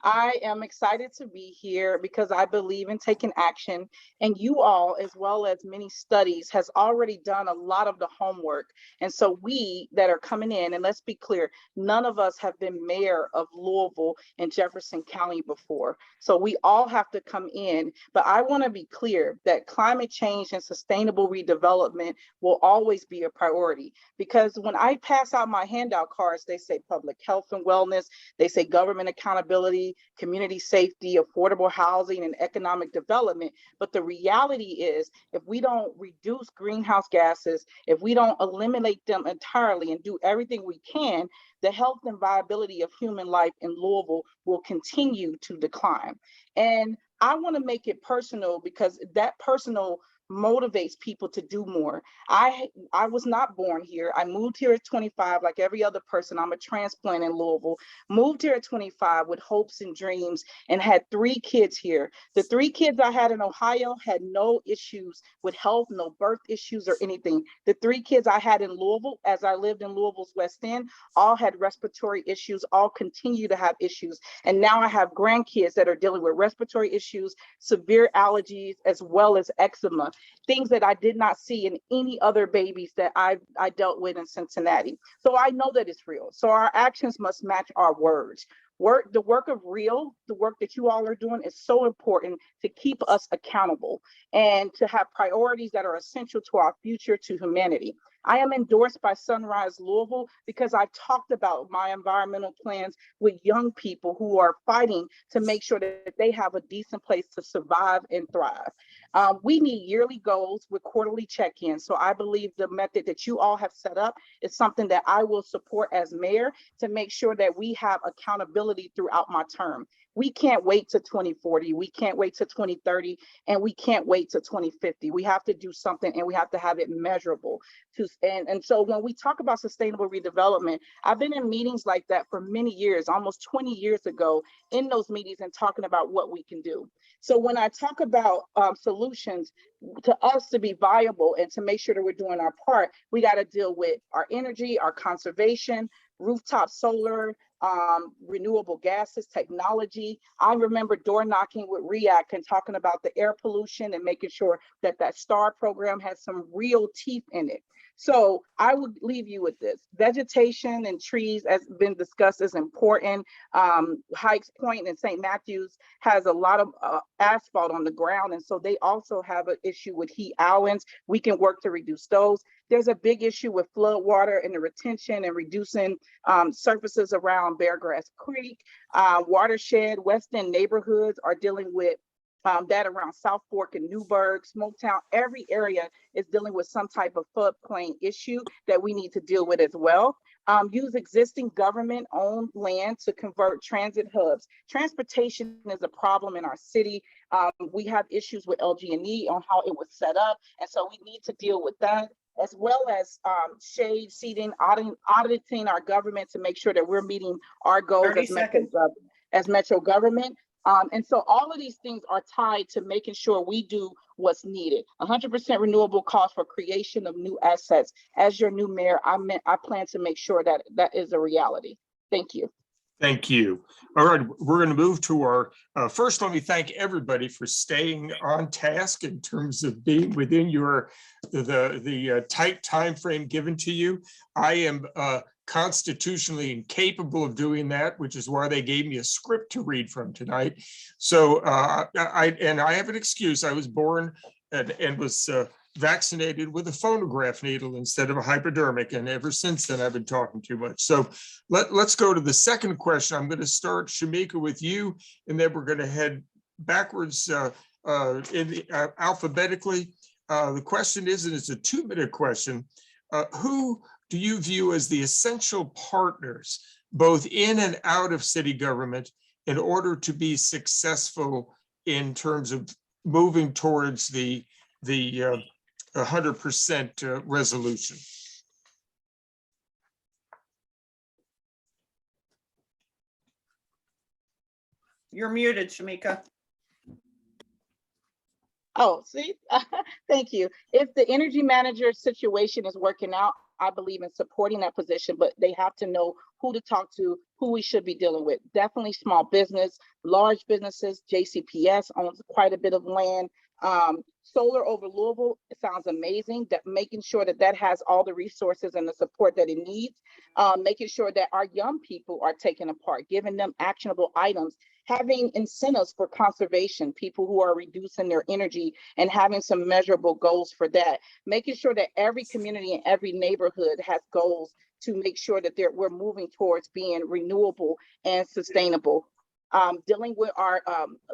I am excited to be here because I believe in taking action, and you all, as well as many studies, has already done a lot of the homework. And so we that are coming in, and let's be clear, none of us have been mayor of Louisville and Jefferson County before. So we all have to come in, but I want to be clear that climate change and sustainable redevelopment will always be a priority, because when I pass out my handout cards, they say public health and wellness, they say government accountability, community safety, affordable housing, and economic development. But the reality is, if we don't reduce greenhouse gases, if we don't eliminate them entirely and do everything we can, the health and viability of human life in Louisville will continue to decline. And I want to make it personal, because that personal motivates people to do more. I was not born here. I moved here at 25 like every other person. I'm a transplant in Louisville. Moved here at 25 with hopes and dreams and had 3 kids here. The 3 kids I had in Ohio had no issues with health, no birth issues or anything. The 3 kids I had in Louisville, as I lived in Louisville's West End, all had respiratory issues, all continue to have issues. And now I have grandkids that are dealing with respiratory issues, severe allergies, as well as ectodermal, things that I did not see in any other babies that I dealt with in Cincinnati. So I know that it's real. So our actions must match our words. The work that you all are doing is so important to keep us accountable and to have priorities that are essential to our future, to humanity. I am endorsed by Sunrise Louisville because I've talked about my environmental plans with young people who are fighting to make sure that they have a decent place to survive and thrive. We need yearly goals with quarterly check-ins. So I believe the method that you all have set up is something that I will support as mayor, to make sure that we have accountability throughout my term. We can't wait to 2040. We can't wait to 2030, and we can't wait to 2050. We have to do something, and we have to have it measurable. And so when we talk about sustainable redevelopment, I've been in meetings like that for many years, almost 20 years ago, in those meetings and talking about what we can do. So when I talk about solutions to us to be viable and to make sure that we're doing our part, we got to deal with our energy, our conservation, rooftop solar, renewable gases, technology. I remember door knocking with REACT and talking about the air pollution and making sure that that STAR program has some real teeth in it. So I would leave you with this. Vegetation and trees, as been discussed, is important. Hikes Point and St. Matthews has a lot of asphalt on the ground, and so they also have an issue with heat islands. We can work to reduce those. There's a big issue with flood water and the retention and reducing surfaces around Beargrass Creek. Watershed, West End neighborhoods are dealing with that around South Fork and Newburgh, Smoketown. Every area is dealing with some type of floodplain issue that we need to deal with as well. Use existing government-owned land to convert transit hubs. Transportation is a problem in our city. We have issues with LG&E on how it was set up, and so we need to deal with that, as well as shade seating, auditing our government to make sure that we're meeting our goals 30 seconds. as metro government. And so all of these things are tied to making sure we do what's needed. 100% renewable calls for creation of new assets. As your new mayor, I plan to make sure that that is a reality. Thank you. Thank you. All right, we're going to move to our, first, let me thank everybody for staying on task in terms of being within your, the tight time frame given to you. I am constitutionally incapable of doing that, which is why they gave me a script to read from tonight. So I have an excuse. I was born and was vaccinated with a phonograph needle instead of a hypodermic. And ever since then, I've been talking too much. So let's go to the second question. I'm going to start, Shamika, with you, and then we're going to head backwards alphabetically. The question is, and it's a 2-minute question, who do you view as the essential partners, both in and out of city government, in order to be successful in terms of moving towards the 100% resolution? You're muted, Shamika. Oh, see, thank you. If the energy manager situation is working out, I believe in supporting that position, but they have to know who to talk to, who we should be dealing with. Definitely small business, large businesses. JCPS owns quite a bit of land. Solar over Louisville, it sounds amazing. That making sure that that has all the resources and the support that it needs. Making sure that our young people are taken apart, giving them actionable items, having incentives for conservation, people who are reducing their energy and having some measurable goals for that. Making sure that every community and every neighborhood has goals to make sure that we're moving towards being renewable and sustainable. Dealing with our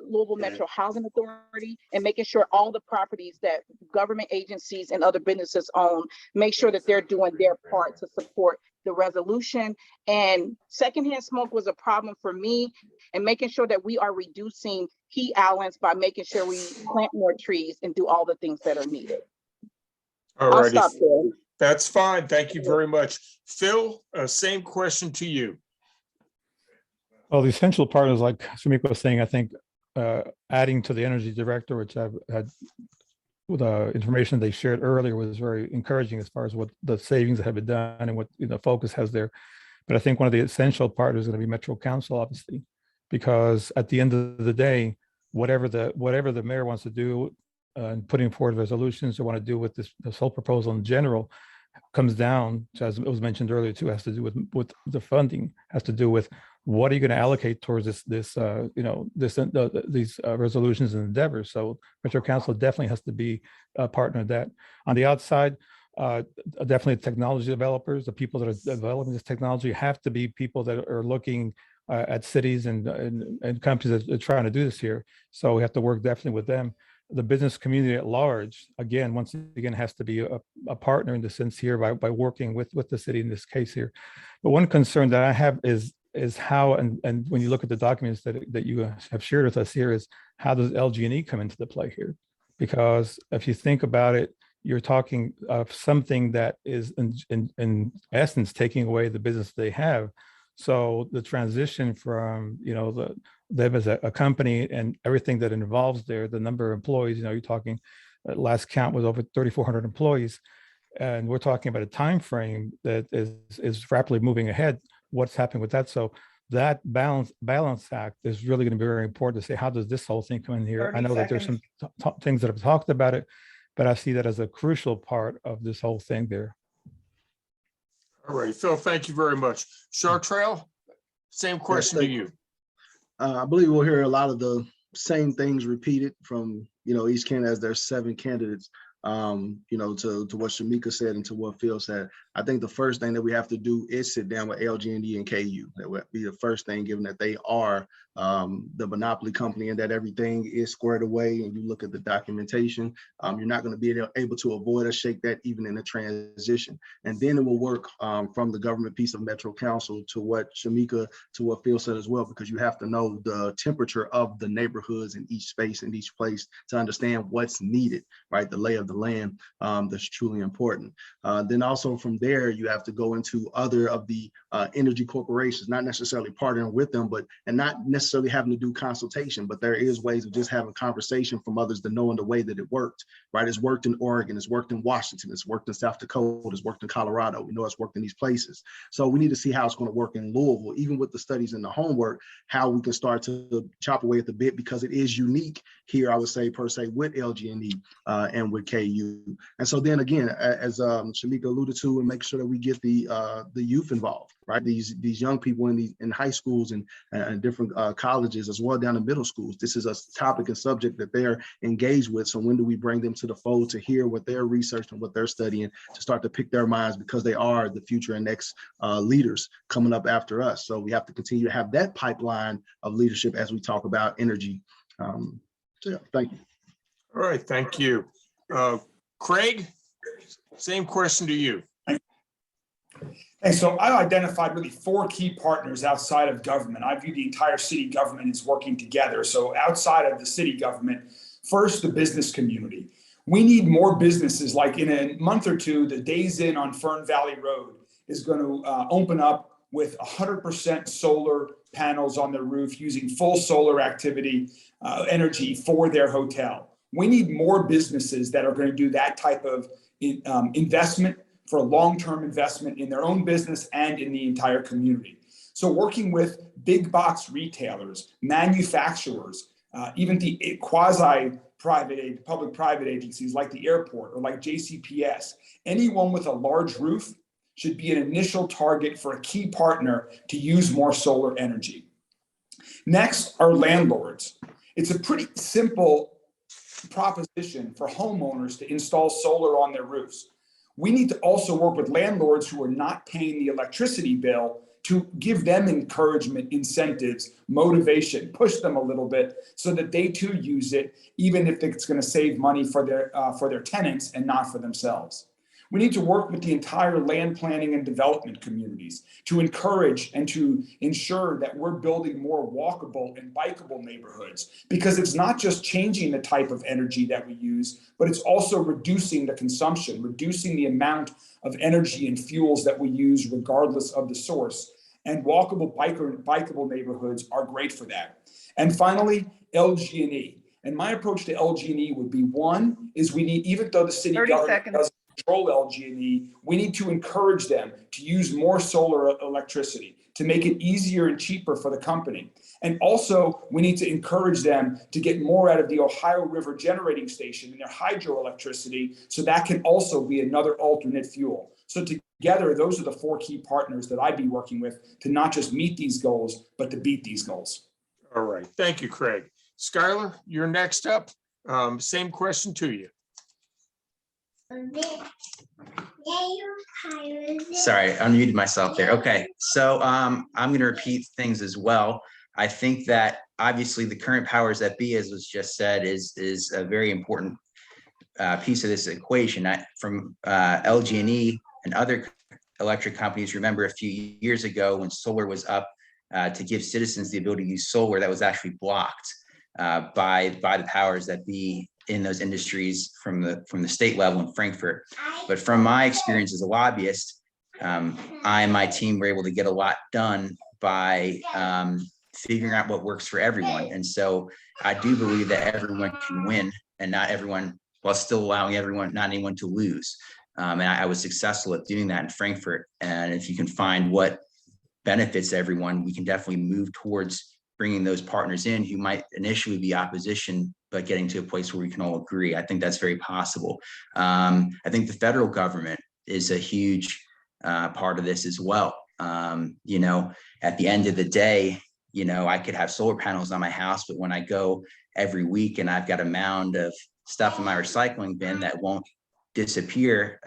Louisville Metro Housing Authority and making sure all the properties that government agencies and other businesses own, make sure that they're doing their part to support the resolution. And secondhand smoke was a problem for me, and making sure that we are reducing heat islands by making sure we plant more trees and do all the things that are needed. All I'll righty. stop there. That's fine. Thank you very much. Phil, same question to you. Well, the essential part is, like Shamika was saying, I think adding to the energy director, which I've had with the information they shared earlier, was very encouraging as far as what the savings that have been done and what focus has there. But I think one of the essential part is going to be Metro Council, obviously, because at the end of the day, whatever the mayor wants to do and putting forward resolutions or want to do with this whole proposal in general comes down to, as it was mentioned earlier too, has to do with the funding, has to do with what are you going to allocate towards these resolutions and endeavors. So Metro Council definitely has to be a partner in that. On the outside, definitely technology developers, the people that are developing this technology have to be people that are looking at cities and companies that are trying to do this here. So we have to work definitely with them. The business community at large, again, once again, has to be a partner in the sense here by working with the city in this case here. But one concern that I have is how, and when you look at the documents that you have shared with us here, is how does LG&E come into the play here? Because if you think about it, you're talking of something that is in essence taking away the business they have. So the transition from them as a company and everything that involves there, the number of employees, you're talking, last count was over 3,400 employees, and we're talking about a time frame that is rapidly moving ahead. What's happening with that? So that balance act is really going to be very important to say, how does this whole thing come in here? I know that there's some things that have talked about it, but I see that as a crucial part of this whole thing there. All right, Phil, thank you very much. Chartrail, same question to you. I believe we'll hear a lot of the same things repeated from each candidate, as there's 7 candidates. To what Shamika said and to what Phil said. I think the first thing that we have to do is sit down with LG&E and KU. That would be the first thing, given that they are the monopoly company and that everything is squared away. And you look at the documentation, you're not going to be able to avoid or shake that even in the transition. And then it will work from the government piece of Metro Council to what Shamika, to what Phil said as well, because you have to know the temperature of the neighborhoods in each space, in each place, to understand what's needed, right? The lay of the land, that's truly important. Then also from there, you have to go into other of the energy corporations, not necessarily partnering with them, and not necessarily having to do consultation, but there is ways of just having conversation from others that know in the way that it worked, right? It's worked in Oregon, it's worked in Washington, it's worked in South Dakota, it's worked in Colorado. We know it's worked in these places. So we need to see how it's going to work in Louisville, even with the studies and the homework, how we can start to chop away at the bit, because it is unique here, I would say, per se, with LG&E and with KU. And so then again, as Shamika alluded to, and make sure that we get the youth involved, right? These young people in high schools and different colleges, as well down in middle schools. This is a topic and subject that they're engaged with. So when do we bring them to the fold to hear what they're researching and what they're studying, to start to pick their minds, because they are the future and next leaders coming up after us. So we have to continue to have that pipeline of leadership as we talk about energy. So yeah, thank you. All right, thank you. Craig, same question to you. And so I identified really 4 key partners outside of government. I view the entire city government as working together. So outside of the city government, first, the business community. We need more businesses. Like in a month or two, the Days Inn on Fern Valley Road is going to open up with 100% solar panels on their roof, using full solar activity energy for their hotel. We need more businesses that are going to do that type of investment, for a long-term investment in their own business and in the entire community. So working with big box retailers, manufacturers, even the quasi-private, public-private agencies like the airport or like JCPS, anyone with a large roof should be an initial target for a key partner to use more solar energy. Next are landlords. It's a pretty simple proposition for homeowners to install solar on their roofs. We need to also work with landlords who are not paying the electricity bill to give them encouragement, incentives, motivation, push them a little bit so that they too use it, even if it's going to save money for their tenants and not for themselves. We need to work with the entire land planning and development communities to encourage and to ensure that we're building more walkable and bikeable neighborhoods, because it's not just changing the type of energy that we use, but it's also reducing the consumption, reducing the amount of energy and fuels that we use regardless of the source. And walkable, bikeable neighborhoods are great for that. And finally, LG&E. And my approach to LG&E would be, one, is we need, even though the city government doesn't control LG&E, we need to encourage them to use more solar electricity to make it easier and cheaper for the company. And also, we need to encourage them to get more out of the Ohio River generating station and their hydroelectricity, so that can also be another alternate fuel. So together, those are the 4 key partners that I'd be working with to not just meet these goals, but to beat these goals. All right, thank you, Craig. Skylar, you're next up. Same question to you. Sorry, I unmuted myself there. Okay, so I'm going to repeat things as well. I think that obviously the current powers that be, as was just said, is a very important piece of this equation. From LG&E and other electric companies, remember a few years ago when solar was up to give citizens the ability to use solar, that was actually blocked by the powers that be in those industries from the state level in Frankfurt. But from my experience as a lobbyist, I and my team were able to get a lot done by figuring out what works for everyone. And so I do believe that everyone can win, and not everyone, while still allowing not anyone to lose. And I was successful at doing that in Frankfurt. And if you can find what benefits everyone, we can definitely move towards bringing those partners in who might initially be opposition, but getting to a place where we can all agree. I think that's very possible. I think the federal government is a huge part of this as well. You know, at the end of the day, you know, I could have solar panels on my house, but when I go every week and I've got a mound of stuff in my recycling bin that won't disappear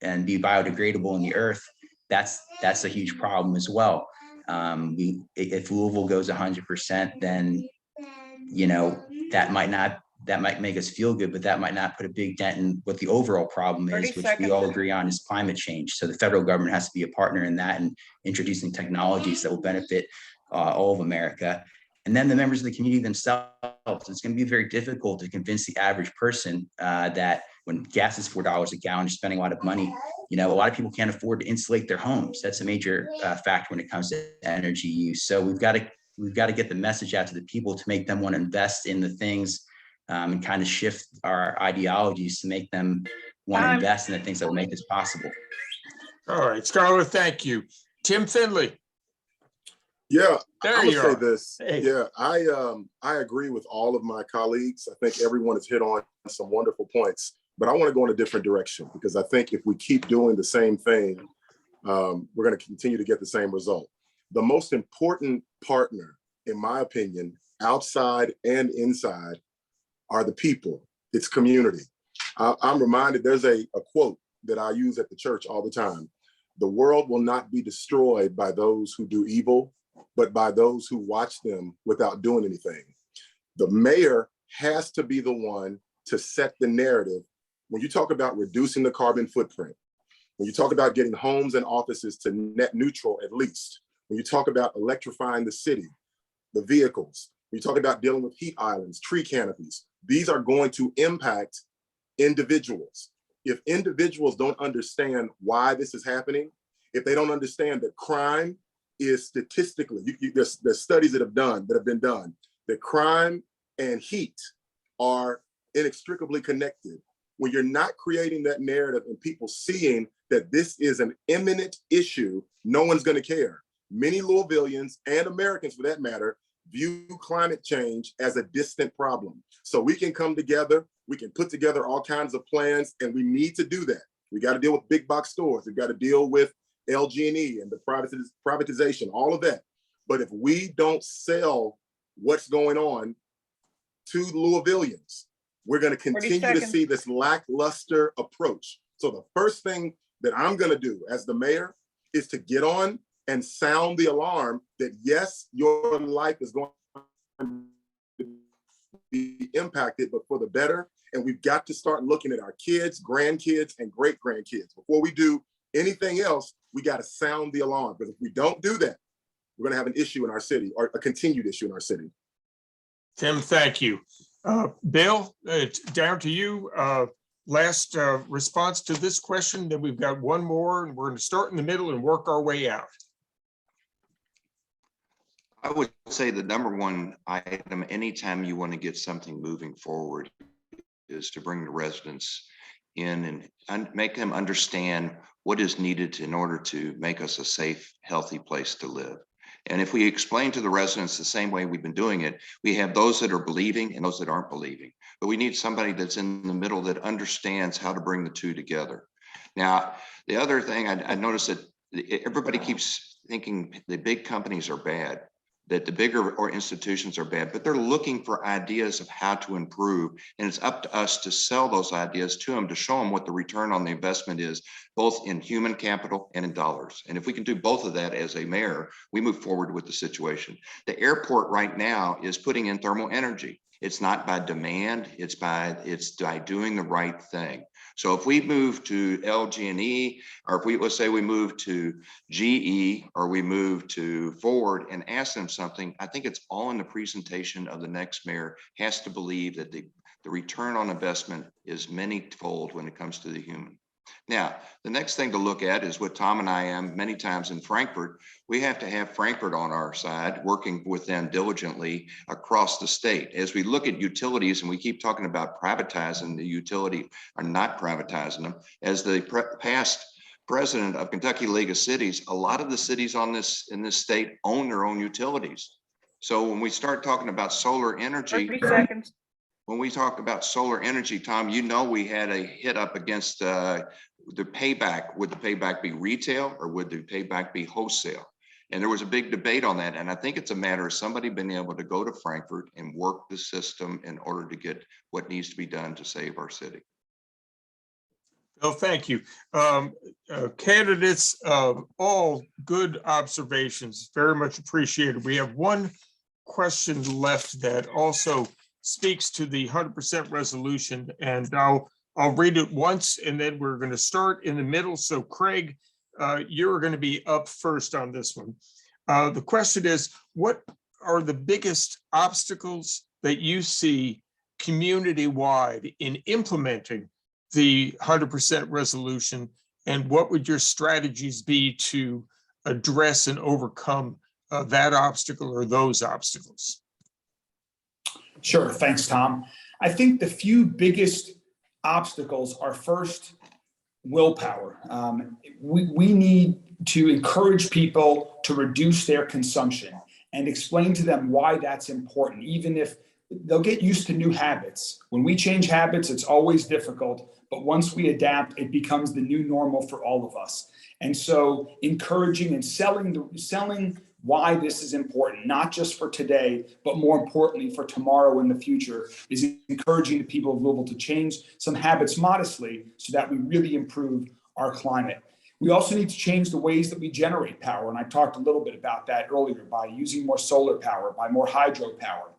and be biodegradable in the earth, that's a huge problem as well. If Louisville goes 100%, then, you know, that might make us feel good, but that might not put a big dent in what the overall problem 30 is, which seconds. we all agree on is climate change. So the federal government has to be a partner in that and introducing technologies that will benefit all of America. And then the members of the community themselves, it's going to be very difficult to convince the average person that when gas is $4 a gallon, you're spending a lot of money. You know, a lot of people can't afford to insulate their homes. That's a major factor when it comes to energy use. So we've got to get the message out to the people to make them want to invest in the things and kind of shift our ideologies to make them want to invest in the things that will make this possible. All right, Scarlett, thank you. Tim Finley. Yeah, There I'm you gonna are. say this. Hey. Yeah, I agree with all of my colleagues. I think everyone has hit on some wonderful points, but I want to go in a different direction because I think if we keep doing the same thing, we're going to continue to get the same result. The most important partner, in my opinion, outside and inside, are the people. It's community. I'm reminded there's a quote that I use at the church all the time. The world will not be destroyed by those who do evil, but by those who watch them without doing anything. The mayor has to be the one to set the narrative. When you talk about reducing the carbon footprint, when you talk about getting homes and offices to net neutral at least, when you talk about electrifying the city, the vehicles, when you talk about dealing with heat islands, tree canopies, these are going to impact individuals. If individuals don't understand why this is happening, if they don't understand that crime is statistically, there's studies that have been done, that crime and heat are inextricably connected. When you're not creating that narrative and people seeing that this is an imminent issue, no one's going to care. Many Louisvillians and Americans, for that matter, view climate change as a distant problem. So we can come together, we can put together all kinds of plans, and we need to do that. We got to deal with big box stores. We've got to deal with LG&E and the privatization, all of that. But if we don't sell what's going on to Louisvillians, we're going to continue to see this lackluster approach. So the first thing that I'm going to do as the mayor is to get on and sound the alarm that yes, your life is going to be impacted, but for the better. And we've got to start looking at our kids, grandkids, and great-grandkids. Before we do anything else, we got to sound the alarm, because if we don't do that, we're going to have an issue in our city, or a continued issue in our city. Tim, thank you. Bill, it's down to you. Last response to this question, then we've got one more, and we're going to start in the middle and work our way out. I would say the number one item, anytime you want to get something moving forward, is to bring the residents in and make them understand what is needed in order to make us a safe, healthy place to live. And if we explain to the residents the same way we've been doing it, we have those that are believing and those that aren't believing. But we need somebody that's in the middle that understands how to bring the two together. Now, the other thing I noticed that everybody keeps thinking the big companies are bad, that the bigger or institutions are bad, but they're looking for ideas of how to improve. And it's up to us to sell those ideas to them, to show them what the return on the investment is, both in human capital and in dollars. And if we can do both of that as a mayor, we move forward with the situation. The airport right now is putting in thermal energy. It's not by demand, it's by doing the right thing. So if we move to LG&E, or if let's say we move to GE, or we move to Ford and ask them something, I think it's all in the presentation of the next mayor has to believe that the return on investment is many-fold when it comes to the human. Now, the next thing to look at is what Tom and I am many times in Frankfurt. We have to have Frankfurt on our side, working with them diligently across the state. As we look at utilities, and we keep talking about privatizing the utility or not privatizing them, as the past president of Kentucky League of Cities, a lot of the cities in this state own their own utilities. So when we start talking about solar energy, 30 seconds. When we talk about solar energy, Tom, you know, we had a hit up against the payback. Would the payback be retail or would the payback be wholesale? And there was a big debate on that. And I think it's a matter of somebody being able to go to Frankfurt and work the system in order to get what needs to be done to save our city. Oh, thank you. Candidates, all good observations, very much appreciated. We have one question left that also speaks to the 100% resolution, and I'll read it once and then we're going to start in the middle. So Craig, you're going to be up first on this one. The question is, what are the biggest obstacles that you see community-wide in implementing the 100% resolution, and what would your strategies be to address and overcome that obstacle or those obstacles? Sure, thanks, Tom. I think the few biggest obstacles are first willpower. We need to encourage people to reduce their consumption and explain to them why that's important, even if they'll get used to new habits. When we change habits, it's always difficult, but once we adapt, it becomes the new normal for all of us. And so encouraging and selling why this is important, not just for today, but more importantly for tomorrow and the future, is encouraging the people of Louisville to change some habits modestly so that we really improve our climate. We also need to change the ways that we generate power. And I talked a little bit about that earlier, by using more solar power, by more hydropower.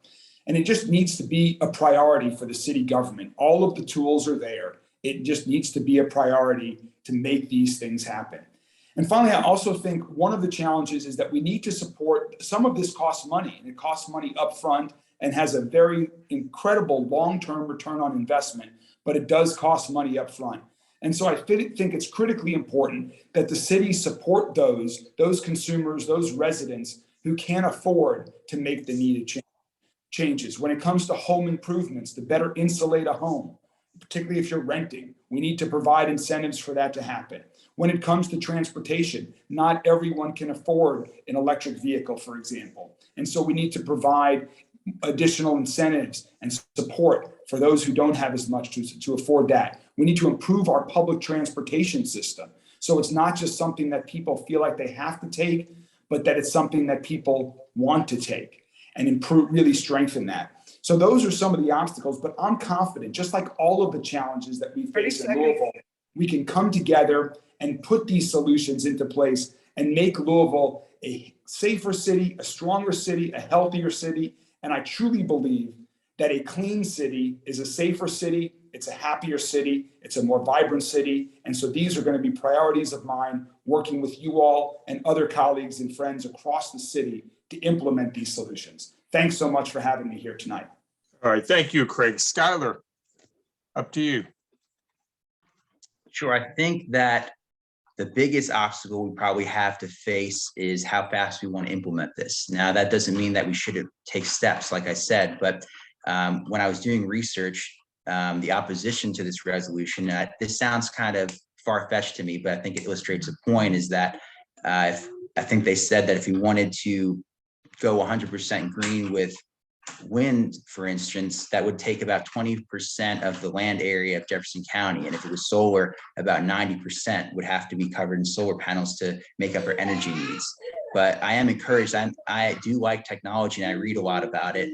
And it just needs to be a priority for the city government. All of the tools are there. It just needs to be a priority to make these things happen. And finally, I also think one of the challenges is that we need to support, some of this costs money, and it costs money upfront and has a very incredible long-term return on investment, but it does cost money upfront. And so I think it's critically important that the city support those consumers, those residents who can't afford to make the needed changes. When it comes to home improvements, to better insulate a home, particularly if you're renting, we need to provide incentives for that to happen. When it comes to transportation, not everyone can afford an electric vehicle, for example. And so we need to provide additional incentives and support for those who don't have as much to afford that. We need to improve our public transportation system. So it's not just something that people feel like they have to take, but that it's something that people want to take, and improve, really strengthen that. So those are some of the obstacles, but I'm confident, just like all of the challenges that we face in Louisville, we can come together and put these solutions into place and make Louisville a safer city, a stronger city, a healthier city. And I truly believe that a clean city is a safer city, it's a happier city, it's a more vibrant city. And so these are going to be priorities of mine, working with you all and other colleagues and friends across the city to implement these solutions. Thanks so much for having me here tonight. All right, thank you, Craig. Skylar, up to you. Sure, I think that the biggest obstacle we probably have to face is how fast we want to implement this. Now, that doesn't mean that we shouldn't take steps, like I said, but when I was doing research, the opposition to this resolution, this sounds kind of far-fetched to me, but I think it illustrates a point, is that I think they said that if we wanted to go 100% green with wind, for instance, that would take about 20% of the land area of Jefferson County. And if it was solar, about 90% would have to be covered in solar panels to make up our energy needs. But I am encouraged. I do like technology, and I read a lot about it.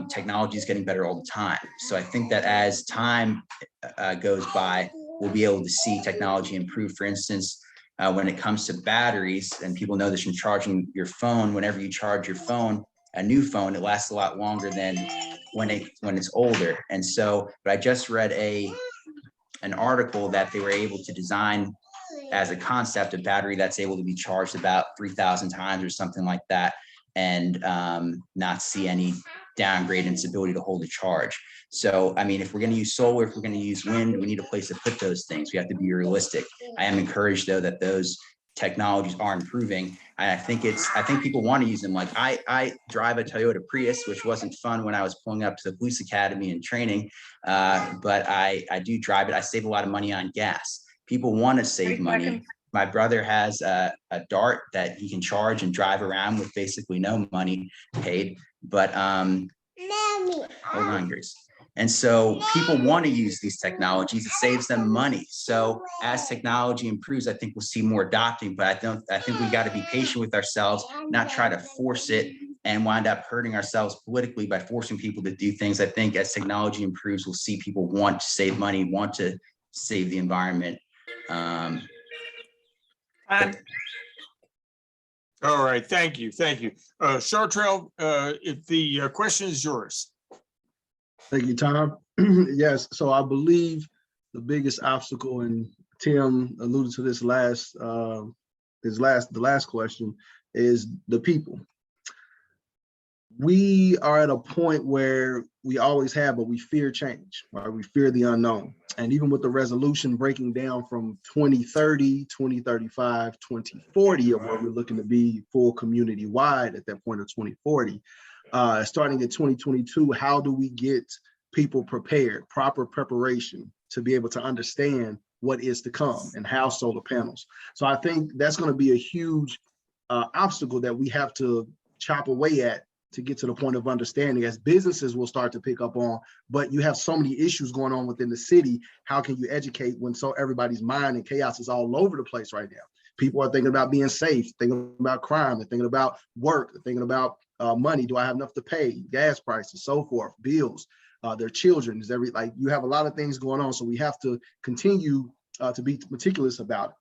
Technology is getting better all the time. So I think that as time goes by, we'll be able to see technology improve. For instance, when it comes to batteries, and people know this from charging your phone, whenever you charge your phone, a new phone, it lasts a lot longer than when it's older. And so, but I just read an article that they were able to design as a concept a battery that's able to be charged about 3,000 times or something like that, and not see any downgrade in its ability to hold a charge. So, I mean, if we're going to use solar, if we're going to use wind, we need a place to put those things. We have to be realistic. I am encouraged, though, that those technologies are improving. And I think people want to use them. Like I drive a Toyota Prius, which wasn't fun when I was pulling up to the police academy and training, but I do drive it. I save a lot of money on gas. People want to save money. My brother has a Dart that he can charge and drive around with basically no money paid. But hold on, Grace. And so people want to use these technologies. It saves them money. So as technology improves, I think we'll see more adopting. But I think we got to be patient with ourselves, not try to force it and wind up hurting ourselves politically by forcing people to do things. I think as technology improves, we'll see people want to save money, want to save the environment. Time. All right, thank you, thank you. Chartrell, if the question is yours. Thank you, Tom. Yes, so I believe the biggest obstacle, and Tim alluded to this the last question, is the people. We are at a point where we always have, but we fear change, right? We fear the unknown. And even with the resolution breaking down from 2030, 2035, 2040, of where we're looking to be full community wide at that point of 2040, starting at 2022, how do we get people prepared, proper preparation to be able to understand what is to come and how solar panels. So I think that's going to be a huge obstacle that we have to chop away at to get to the point of understanding, as businesses will start to pick up on. But you have so many issues going on within the city. How can you educate when so everybody's mind and chaos is all over the place right now? People are thinking about being safe, thinking about crime, they're thinking about work, they're thinking about money. Do I have enough to pay? Gas prices, so forth, bills, their children. You have a lot of things going on. So we have to continue to be meticulous about it.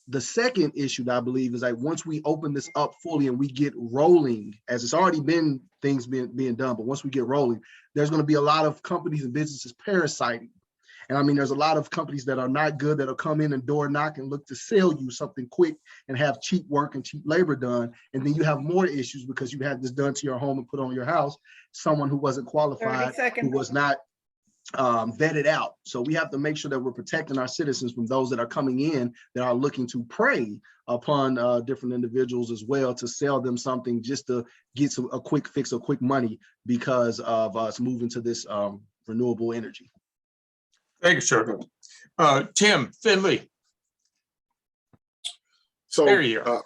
The second issue that I believe is that once we open this up fully and we get rolling, as it's already been things being done, but once we get rolling, there's going to be a lot of companies and businesses parasiting. And I mean, there's a lot of companies that are not good that'll come in and door knock and look to sell you something quick and have cheap work and cheap labor done. And then you have more issues because you had this done to your home and put on your house, someone who wasn't qualified, who was not vetted out. So we have to make sure that we're protecting our citizens from those that are coming in that are looking to prey upon different individuals as well, to sell them something just to get a quick fix or quick money because of us moving to this renewable energy. Thank you, Chartrell. Tim Finley. So There you are.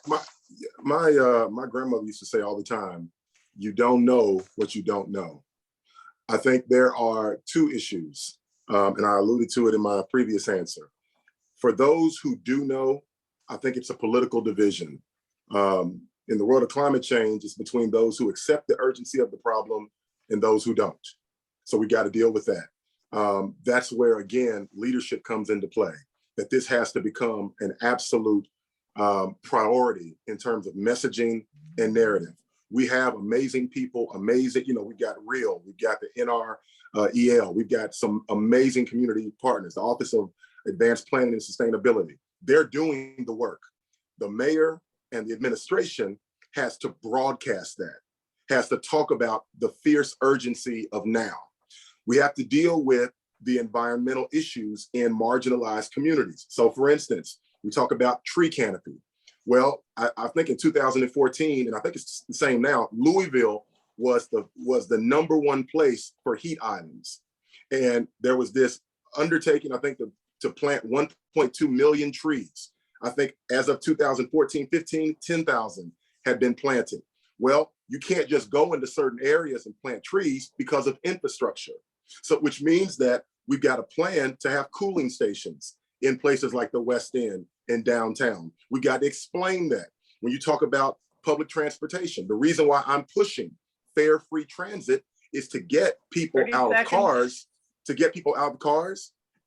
my grandmother used to say all the time, you don't know what you don't know. I think there are two issues, and I alluded to it in my previous answer. For those who do know, I think it's a political division. In the world of climate change, it's between those who accept the urgency of the problem and those who don't. So we got to deal with that. That's where, again, leadership comes into play, that this has to become an absolute priority in terms of messaging and narrative. We have amazing people, amazing, we've got REAL, we've got the NREL, we've got some amazing community partners, the Office of Advanced Planning and Sustainability. They're doing the work. The mayor and the administration has to broadcast that, has to talk about the fierce urgency of now. We have to deal with the environmental issues in marginalized communities. So for instance, we talk about tree canopy. Well, I think in 2014, and I think it's the same now, Louisville was the #1 place for heat islands. And there was this undertaking, I think, to plant 1.2 million trees. I think as of 2014, 15, 10,000 had been planted. Well, you can't just go into certain areas and plant trees because of infrastructure. So, which means that we've got a plan to have cooling stations in places like the West End and downtown. We got to explain that. When you talk about public transportation, the reason why I'm pushing fare free transit is to get people out of cars,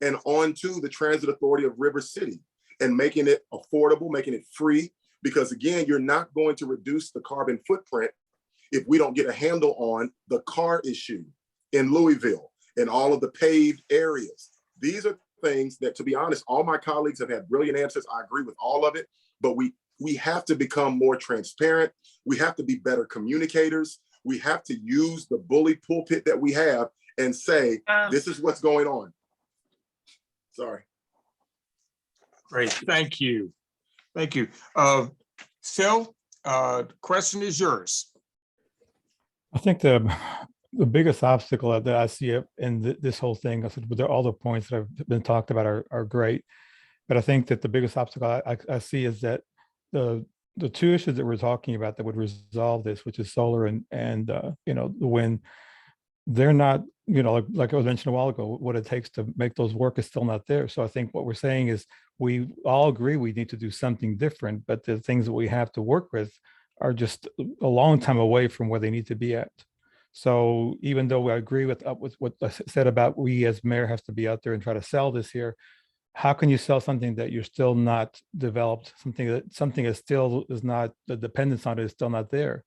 and onto the Transit Authority of River City, and making it affordable, making it free. Because again, you're not going to reduce the carbon footprint if we don't get a handle on the car issue in Louisville and all of the paved areas. These are things that, to be honest, all my colleagues have had brilliant answers. I agree with all of it, but we have to become more transparent. We have to be better communicators. We have to use the bully pulpit that we have and say, this is what's going on. Sorry. Great, thank you. Thank you. Phil, question is yours. I think the biggest obstacle that I see in this whole thing, all the points that have been talked about are great, but I think that the biggest obstacle I see is that the two issues that we're talking about that would resolve this, which is solar and the wind, they're not, like I was mentioning a while ago, what it takes to make those work is still not there. So I think what we're saying is we all agree we need to do something different, but the things that we have to work with are just a long time away from where they need to be at. So even though I agree with what I said about we as mayor has to be out there and try to sell this here, how can you sell something that you're still not developed, something that still is not, the dependence on it is still not there?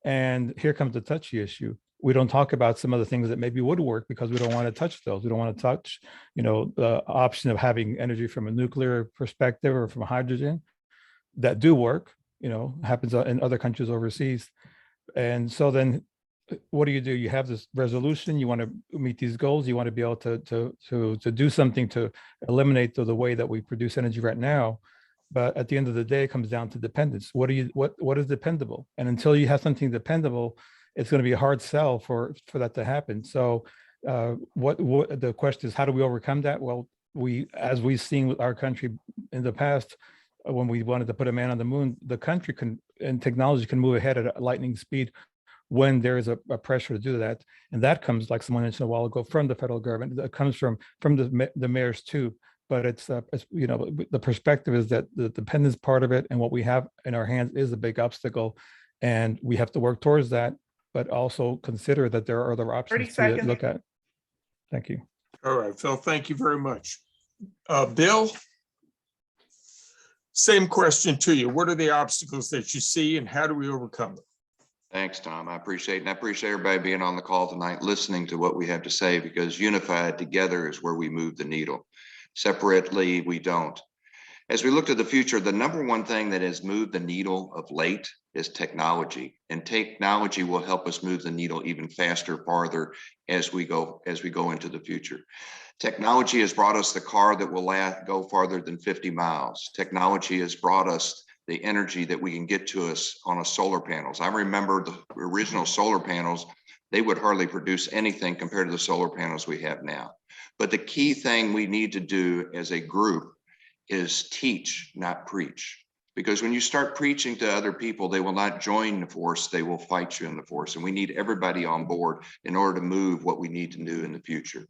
And here comes the touchy issue. We don't talk about some of the things that maybe would work because we don't want to touch those. We don't want to touch, the option of having energy from a nuclear perspective or from hydrogen that do work, happens in other countries overseas. And so then what do? You have this resolution, you want to meet these goals, you want to be able to do something to eliminate the way that we produce energy right now. But at the end of the day, it comes down to dependence. What is dependable? And until you have something dependable, it's going to be a hard sell for that to happen. So what the question is, how do we overcome that? Well, as we've seen with our country in the past, when we wanted to put a man on the moon, the country and technology can move ahead at a lightning speed when there is a pressure to do that. And that comes, like someone mentioned a while ago, from the federal government. It comes from the mayors too. But it's the perspective is that the dependence part of it and what we have in our hands is a big obstacle, and we have to work towards that, but also consider that there are other options to look at. Thank you. All right, Phil, thank you very much. Bill, same question to you. What are the obstacles that you see and how do we overcome them? Thanks, Tom. I appreciate it. And I appreciate everybody being on the call tonight, listening to what we have to say, because unified together is where we move the needle. Separately, we don't. As we look to the future, the number one thing that has moved the needle of late is technology, and technology will help us move the needle even faster, farther as we go into the future. Technology has brought us the car that will go farther than 50 miles. Technology has brought us the energy that we can get to us on a solar panels. I remember the original solar panels, they would hardly produce anything compared to the solar panels we have now. But the key thing we need to do as a group is teach, not preach. Because when you start preaching to other people, they will not join the force, they will fight you in the force. And we need everybody on board in order to move what we need to do in the future.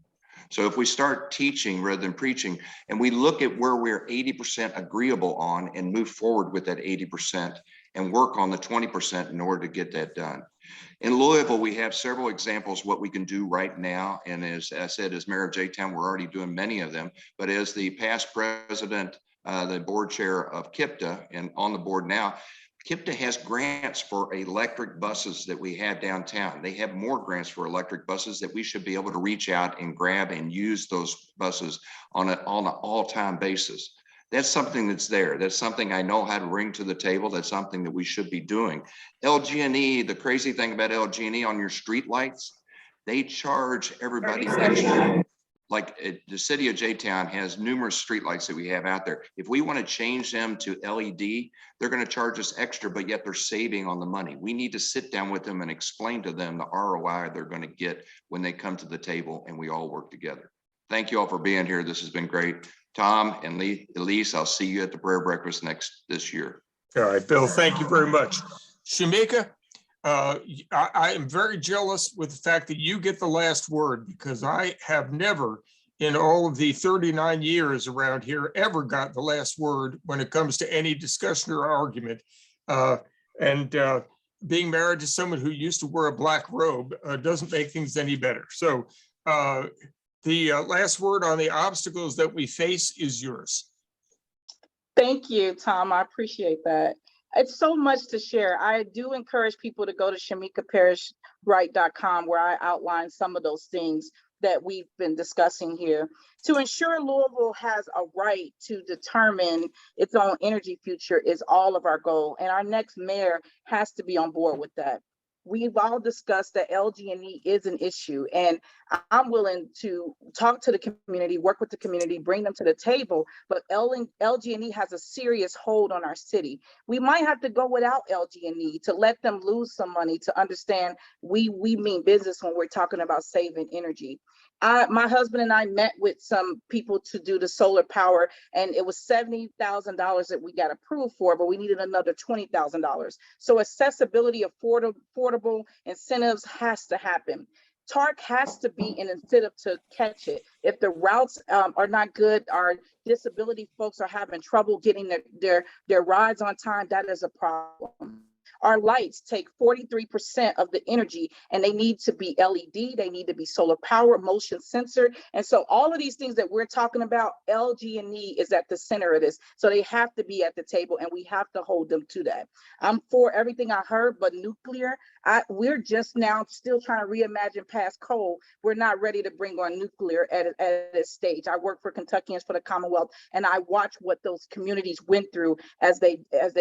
So if we start teaching rather than preaching, and we look at where we're 80% agreeable on and move forward with that 80% and work on the 20% in order to get that done. In Louisville, we have several examples what we can do right now. And as I said, as mayor of J-Town, we're already doing many of them. But as the past president, the board chair of KIPTA, and on the board now, KIPTA has grants for electric buses that we have downtown. They have more grants for electric buses that we should be able to reach out and grab and use those buses on an all-time basis. That's something that's there. That's something I know how to bring to the table. That's something that we should be doing. LG&E, the crazy thing about LG&E on your street lights, they charge everybody extra. Like the city of J-Town has numerous streetlights that we have out there. If we want to change them to LED, they're going to charge us extra, but yet they're saving on the money. We need to sit down with them and explain to them the ROI they're going to get when they come to the table and we all work together. Thank you all for being here. This has been great. Tom and Elise, I'll see you at the prayer breakfast this year. All right, Bill, thank you very much. Shamika, I am very jealous with the fact that you get the last word, because I have never in all of the 39 years around here ever got the last word when it comes to any discussion or argument. Being married to someone who used to wear a black robe doesn't make things any better. So the last word on the obstacles that we face is yours. Thank you, Tom. I appreciate that. It's so much to share. I do encourage people to go to shamikaparishwright.com, where I outline some of those things that we've been discussing here. To ensure Louisville has a right to determine its own energy future is all of our goal. And our next mayor has to be on board with that. We've all discussed that LG&E is an issue, and I'm willing to talk to the community, work with the community, bring them to the table, but LG&E has a serious hold on our city. We might have to go without LG&E to let them lose some money, to understand we mean business when we're talking about saving energy. My husband and I met with some people to do the solar power, and it was $70,000 that we got approved for, but we needed another $20,000. So accessibility, affordable incentives has to happen. TARC has to be an incentive to catch it. If the routes are not good, our disability folks are having trouble getting their rides on time, that is a problem. Our lights take 43% of the energy, and they need to be LED, they need to be solar power, motion censored. And so all of these things that we're talking about, LG&E is at the center of this. So they have to be at the table, and we have to hold them to that. I'm for everything I heard, but nuclear, we're just now still trying to reimagine past coal. We're not ready to bring on nuclear at this stage. I work for Kentuckians for the Commonwealth, and I watch what those communities went through as they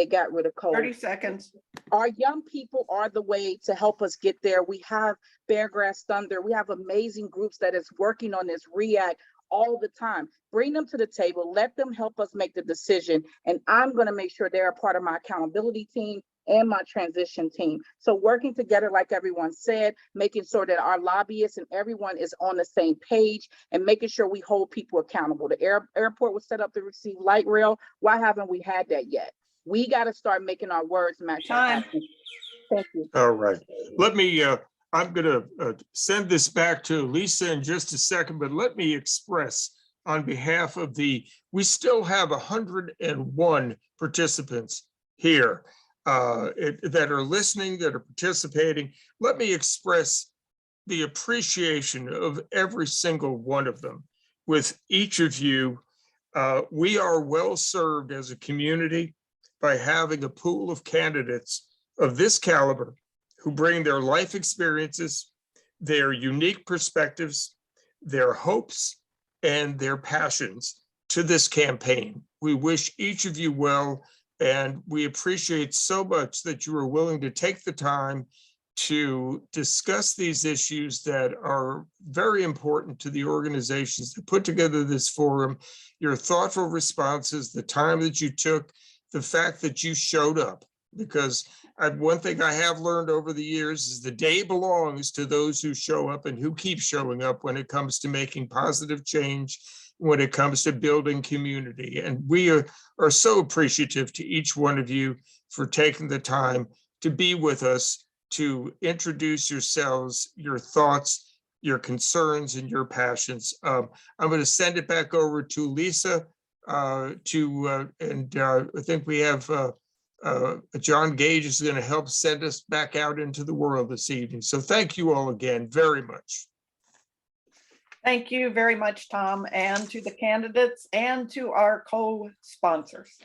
got rid of coal. 30 seconds. Our young people are the way to help us get there. We have Beargrass Thunder. We have amazing groups that is working on this REACT all the time. Bring them to the table. Let them help us make the decision. And I'm going to make sure they're a part of my accountability team and my transition team. So working together, like everyone said, making sure that our lobbyists and everyone is on the same page and making sure we hold people accountable. The airport was set up to receive light rail. Why haven't we had that yet? We got to start making our words match our Time. actions. Thank you. All right. Let me, I'm going to send this back to Lisa in just a second, but let me express on behalf of we still have 101 participants here that are listening, that are participating. Let me express the appreciation of every single one of them. With each of you, we are well served as a community by having a pool of candidates of this caliber who bring their life experiences, their unique perspectives, their hopes, and their passions to this campaign. We wish each of you well, and we appreciate so much that you are willing to take the time to discuss these issues that are very important to the organizations that put together this forum, your thoughtful responses, the time that you took, the fact that you showed up. Because one thing I have learned over the years is the day belongs to those who show up and who keep showing up when it comes to making positive change, when it comes to building community. And we are so appreciative to each one of you for taking the time to be with us, to introduce yourselves, your thoughts, your concerns, and your passions. I'm going to send it back over to Lisa I think we have John Gage is going to help send us back out into the world this evening. So thank you all again very much. Thank you very much, Tom, and to the candidates and to our co-sponsors.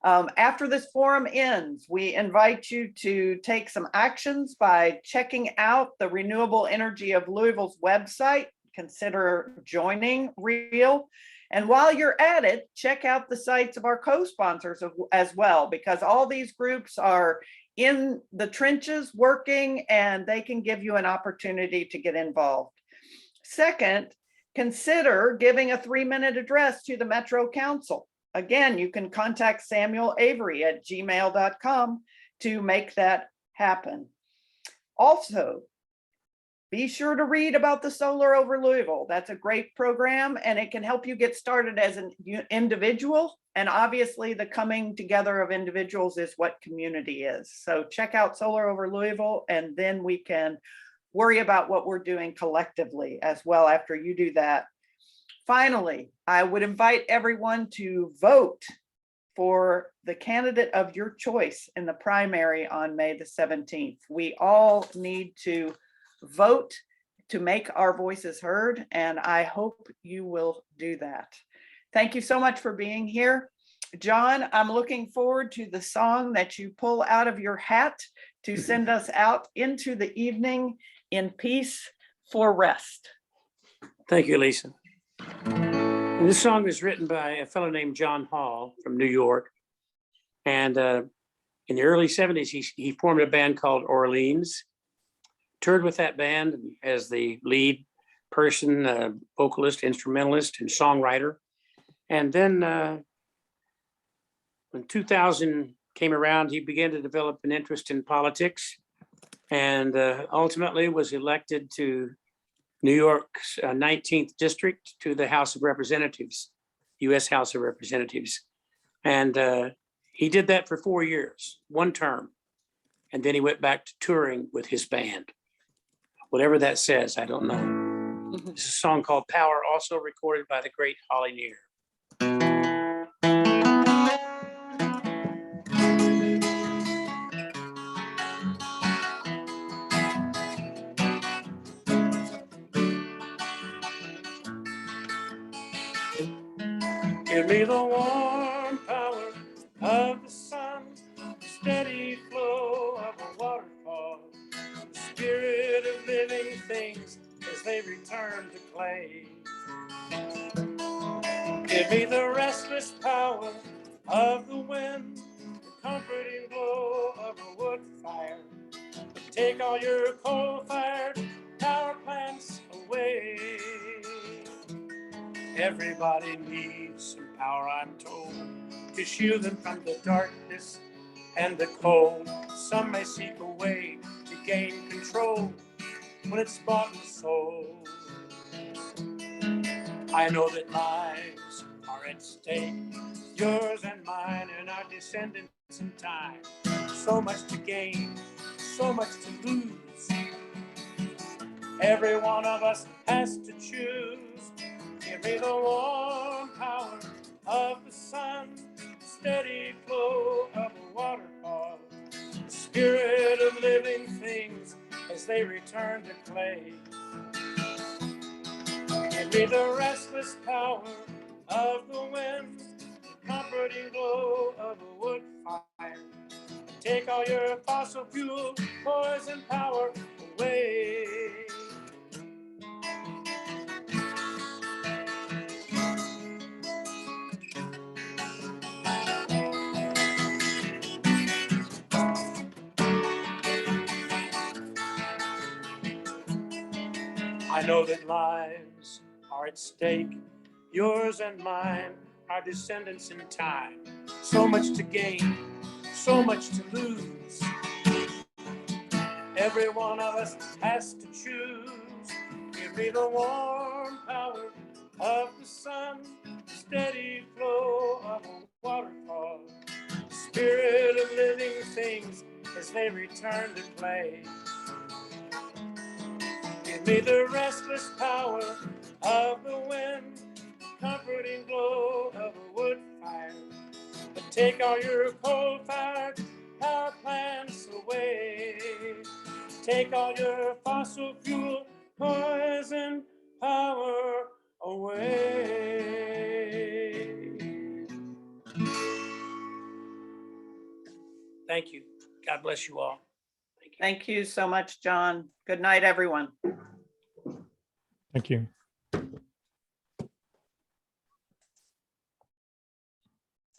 After this forum ends, we invite you to take some actions by checking out the Renewable Energy of Louisville's website. Consider joining REAL. And while you're at it, check out the sites of our co-sponsors as well, because all these groups are in the trenches working, and they can give you an opportunity to get involved. Second, consider giving a 3-minute address to the Metro Council. Again, you can contact Samuel Avery at gmail.com to make that happen. Also, be sure to read about the Solar Over Louisville. That's a great program, and it can help you get started as an individual. And obviously the coming together of individuals is what community is. So check out Solar Over Louisville, and then we can worry about what we're doing collectively as well after you do that. Finally, I would invite everyone to vote for the candidate of your choice in the primary on May the 17th. We all need to vote to make our voices heard, and I hope you will do that. Thank you so much for being here. John, I'm looking forward to the song that you pull out of your hat to send us out into the evening in peace for rest. Thank you, Lisa. And this song is written by a fellow named John Hall from New York. And in the early 70s, he formed a band called Orleans, toured with that band as the lead person, vocalist, instrumentalist, and songwriter. And then when 2000 came around, he began to develop an interest in politics, and ultimately was elected to New York's 19th district to the House of Representatives, US House of Representatives. And he did that for 4 years, one term. And then he went back to touring with his band. Whatever that says, I don't know. It's a song called Power, also recorded by the great Holly Near. Give me the warm power of the sun, the steady flow of a waterfall, the spirit of living things as they return to clay. Give me the restless power of the wind, the comforting glow of a wood fire. Take all your coal-fired power plants away. Everybody needs some power, I'm told, to shield them from the darkness and the cold. Some may seek a way to gain control when it's bought and sold. I know that lives are at stake, yours and mine and our descendants in time. So much to gain, so much to lose. Every one of us has to choose. Give me the warm power of the sun, the steady flow of a waterfall, the spirit of living things as they return to clay. Give me the restless power of the wind, the comforting glow of a wood fire. Take all your fossil fuel poison power away. I know that lives are at stake, yours and mine, our descendants in time. So much to gain, so much to lose. Every one of us has to choose. Give me the warm power of the sun, the steady flow of a waterfall, the spirit of living things as they return to play. Give me the restless power of the wind, the comforting glow of a wood fire. But take all your coal-fired power plants away. Take all your fossil fuel poison power away. Thank you. God bless you all. Thank you. Thank you so much, John. Good night, everyone. Thank you.